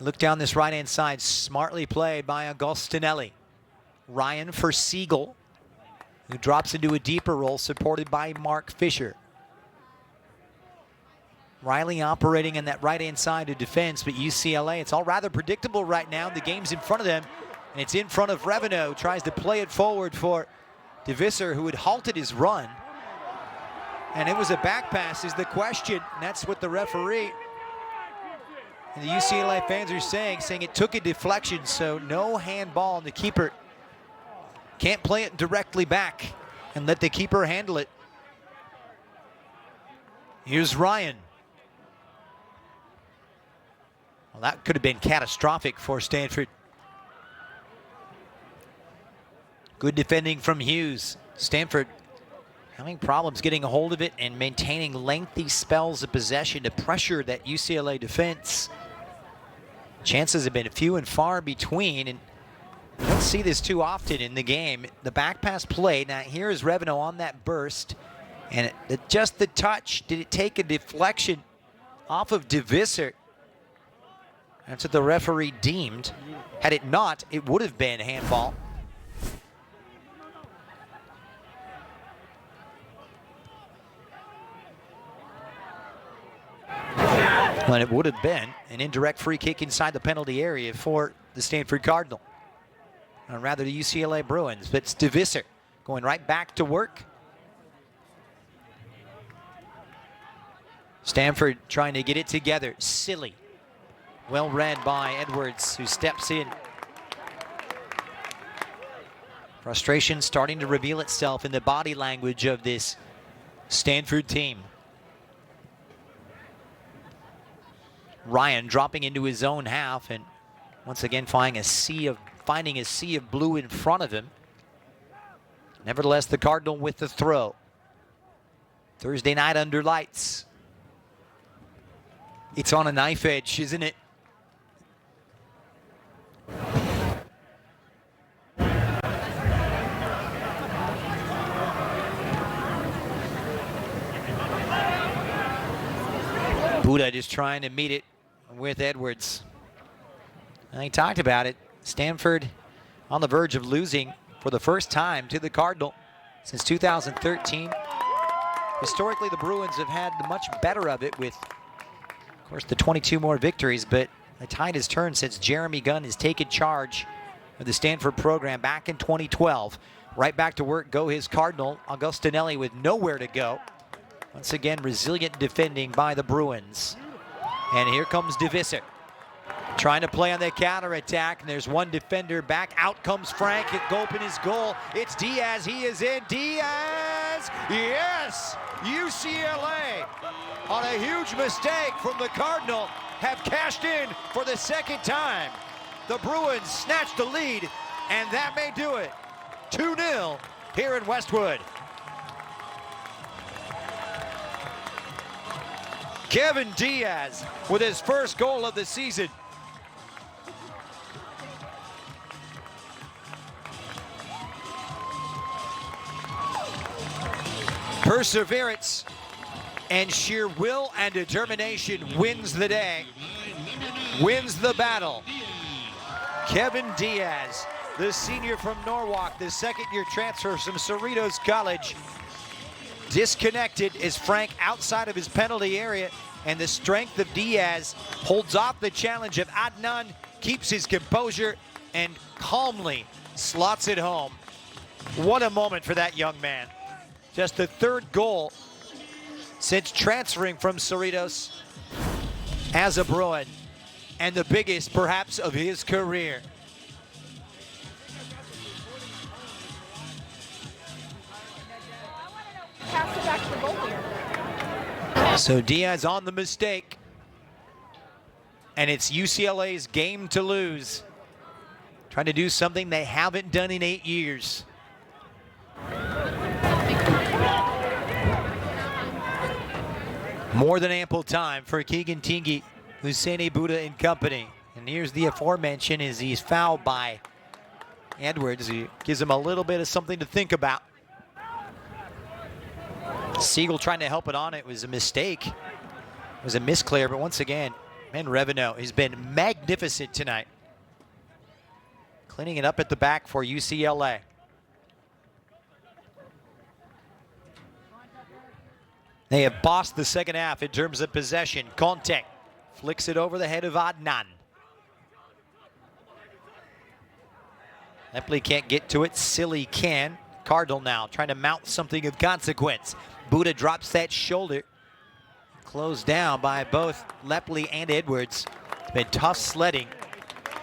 Look down this right-hand side, smartly played by Agostinelli. Ryan for Siegel, who drops into a deeper role, supported by Mark Fisher. Riley operating in that right-hand side of defense, but UCLA, it's all rather predictable right now. The game's in front of them, and it's in front of Revenue. Tries to play it forward for DeVisser, who had halted his run. And it was a back pass is the question. And that's what the referee and the UCLA fans are saying it took a deflection, so no handball, and the keeper can't play it directly back and let the keeper handle it. Here's Ryan. Well, that could have been catastrophic for Stanford. Good defending from Hughes. Stanford having problems getting a hold of it and maintaining lengthy spells of possession to pressure that UCLA defense. Chances have been few and far between, and you don't see this too often in the game. The back pass play. Now here is Revenue on that burst, and just the touch. Did it take a deflection off of DeVisser? That's what the referee deemed. Had it not, it would have been handball. But it would have been an indirect free kick inside the penalty area for the Stanford Cardinal. Or rather the UCLA Bruins, but it's DeVisser going right back to work. Stanford trying to get it together. Silly. Well read by Edwards, who steps in. Frustration starting to reveal itself in the body language of this Stanford team. Ryan dropping into his own half and once again finding a sea of blue in front of him. Nevertheless, the Cardinal with the throw. Thursday night under lights. It's on a knife edge, isn't it? Buda just trying to meet it with Edwards. And he talked about it. Stanford on the verge of losing for the first time to the Cardinal since 2013. Historically, the Bruins have had much better of it with, of course, the 22 more victories, but the tide has turned since Jeremy Gunn has taken charge of the Stanford program back in 2012. Right back to work go his Cardinal. Augustinelli with nowhere to go. Once again, resilient defending by the Bruins. And here comes DeVisser. Trying to play on the counterattack, and there's one defender back. Out comes Frank. It open his goal. It's Diaz. He is in. Diaz! Yes! UCLA, on a huge mistake from the Cardinal, have cashed in for the second time. The Bruins snatched the lead, and that may do it. 2-0 here in Westwood. Kevin Diaz with his first goal of the season. Perseverance and sheer will and determination wins the day, wins the battle. Kevin Diaz, the senior from Norwalk, the second-year transfer from Cerritos College. Disconnected is Frank outside of his penalty area, and the strength of Diaz holds off the challenge of Adnan, keeps his composure, and calmly slots it home. What a moment for that young man. Just the third goal since transferring from Cerritos as a Bruin, and the biggest perhaps of his career. Pass it back to the goalie. So Diaz on the mistake, and it's UCLA's game to lose. Trying to do something they haven't done in 8 years. More than ample time for Keegan Tingy, Husseini Buda and company. And here's the aforementioned as he's fouled by Edwards. He gives him a little bit of something to think about. Siegel trying to help it on. It was a mistake. It was a misclear, but once again, man, Revenue has been magnificent tonight. Cleaning it up at the back for UCLA. They have bossed the second half in terms of possession. Conte flicks it over the head of Adnan. Eppley can't get to it. Silly can. Cardinal now trying to mount something of consequence. Buda drops that shoulder. Closed down by both Leppley and Edwards. It's been tough sledding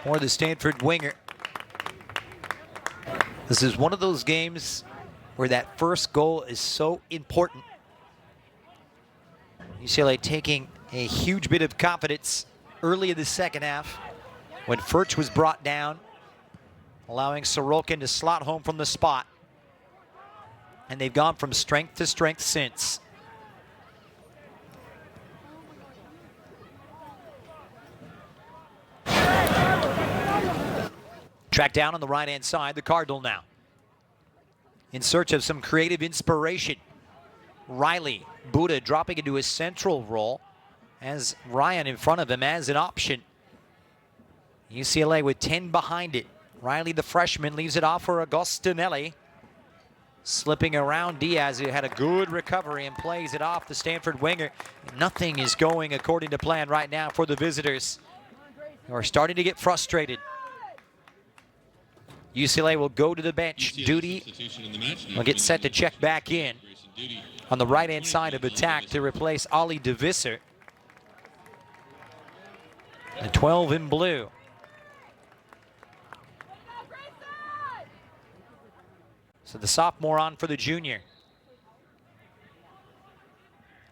for the Stanford winger. This is one of those games where that first goal is so important. UCLA taking a huge bit of confidence early in the second half when Furch was brought down. allowing Sorokin to slot home from the spot. And they've gone from strength to strength since. Track down on the right-hand side, the Cardinal now. In search of some creative inspiration. Riley, Buddha dropping into his central role as Ryan in front of him as an option. UCLA with 10 behind it. Riley, the freshman, leaves it off for Agostinelli. Slipping around Diaz, who had a good recovery and plays it off the Stanford winger. Nothing is going according to plan right now for the visitors, who are starting to get frustrated. UCLA will go to the bench. Duty will get set to check back in on the right-hand side of attack to replace Ali DeVisser. The 12 in blue. So the sophomore on for the junior.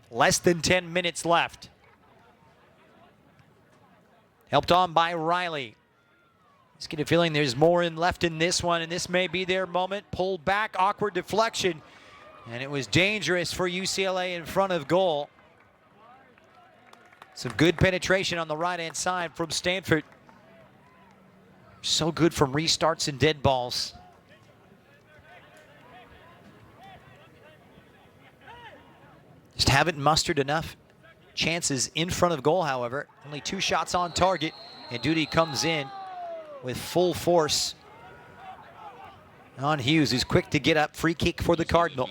Less than 10 minutes left. Helped on by Riley. Just get a feeling there's more left in this one, and this may be their moment. Pulled back, awkward deflection, and it was dangerous for UCLA in front of goal. Some good penetration on the right-hand side from Stanford. So good from restarts and dead balls. Just haven't mustered enough chances in front of goal, however. Only 2 shots on target, and Duty comes in with full force on Hughes, who's quick to get up. Free kick for the Cardinal.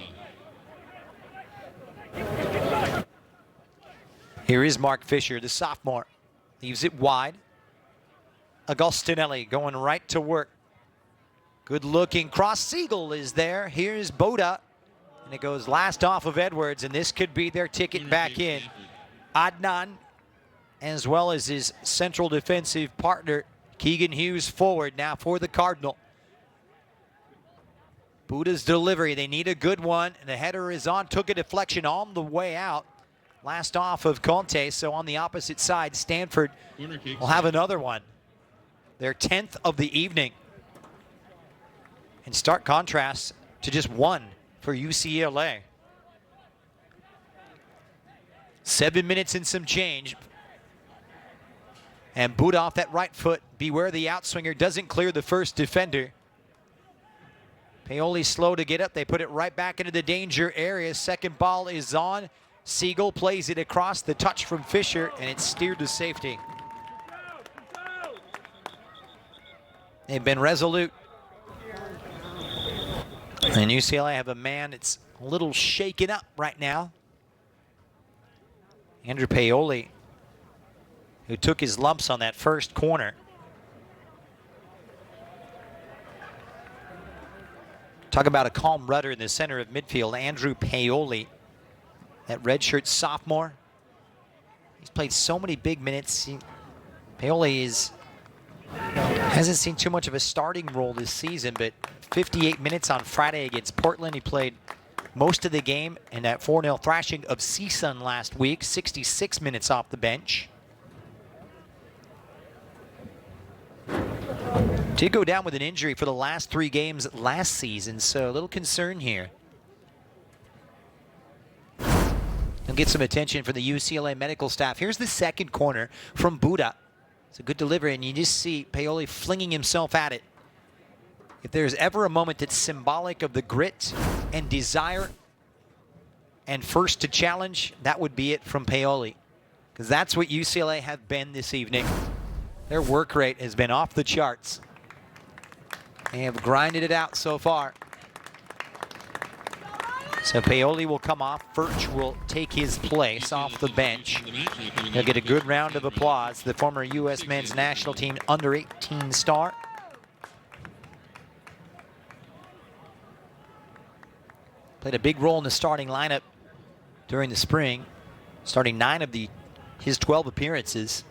Here is Mark Fisher, the sophomore. Leaves it wide. Agostinelli going right to work. Good looking cross. Siegel is there. Here's Boda. And it goes last off of Edwards, and this could be their ticket back in. Adnan, as well as his central defensive partner, Keegan Hughes, forward now for the Cardinal. Buda's delivery, they need a good one. And the header is on, took a deflection on the way out. Last off of Conte, so on the opposite side, Stanford will have another one. Their 10th of the evening. In stark contrast to just one for UCLA. 7 minutes and some change. And Buda off that right foot. Beware the outswinger, doesn't clear the first defender. Paoli slow to get up. They put it right back into the danger area. Second ball is on. Siegel plays it across, the touch from Fisher, and it's steered to safety. They've been resolute. And UCLA have a man that's a little shaken up right now. Andrew Paoli, who took his lumps on that first corner. Talk about a calm rudder in the center of midfield. Andrew Paoli, that redshirt sophomore. He's played so many big minutes. Paoli hasn't seen too much of a starting role this season, but 58 minutes on Friday against Portland. He played most of the game in that 4-0 thrashing of CSUN last week. 66 minutes off the bench. Did go down with an injury for the last 3 games last season, so a little concern here. He'll get some attention for the UCLA medical staff. Here's the second corner from Buda. It's a good delivery, and you just see Paoli flinging himself at it. If there's ever a moment that's symbolic of the grit and desire and first to challenge, that would be it from Paoli. Because that's what UCLA have been this evening. Their work rate has been off the charts. They have grinded it out so far. So Paoli will come off. Furch will take his place off the bench. He'll get a good round of applause. The former U.S. men's national team under-18 star. Played a big role in the starting lineup during the spring, starting 9 of his 12 appearances.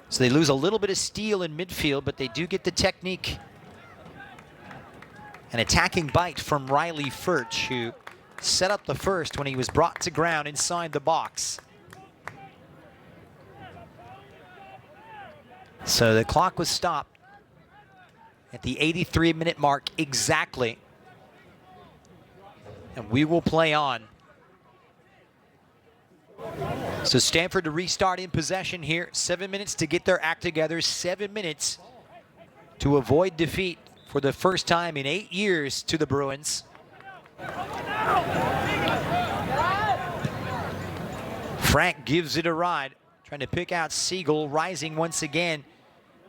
So they lose a little bit of steel in midfield, but they do get the technique. An attacking bite from Riley Furch, who set up the first when he was brought to ground inside the box. So the clock was stopped at the 83-minute mark exactly. And we will play on. So Stanford to restart in possession here. 7 minutes to get their act together. 7 minutes to avoid defeat for the first time in 8 years to the Bruins. Frank gives it a ride, trying to pick out Siegel. Rising once again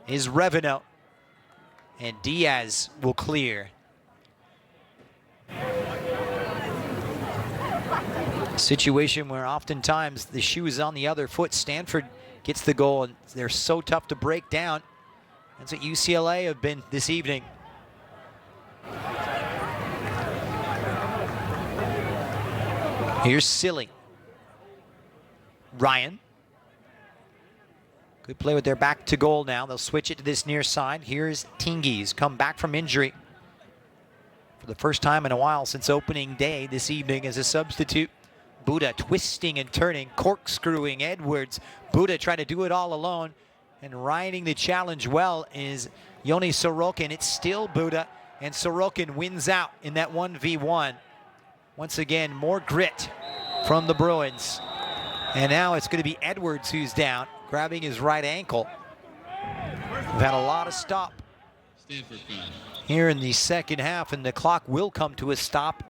is Revenant. And Diaz will clear. Situation where oftentimes the shoe is on the other foot. Stanford gets the goal, and they're so tough to break down. That's what UCLA have been this evening. Here's Silly. Ryan. Good play with their back to goal now. They'll switch it to this near side. Here's Tingies, come back from injury for the first time in a while since opening day this evening as a substitute. Buddha twisting and turning, corkscrewing Edwards. Buddha trying to do it all alone, and riding the challenge well is Yoni Sorokin. It's still Buddha, and Sorokin wins out in that 1v1. Once again, more grit from the Bruins. And now it's going to be Edwards who's down, grabbing his right ankle. We've had a lot of stop Stanford foul. here in the second half, and the clock will come to a stop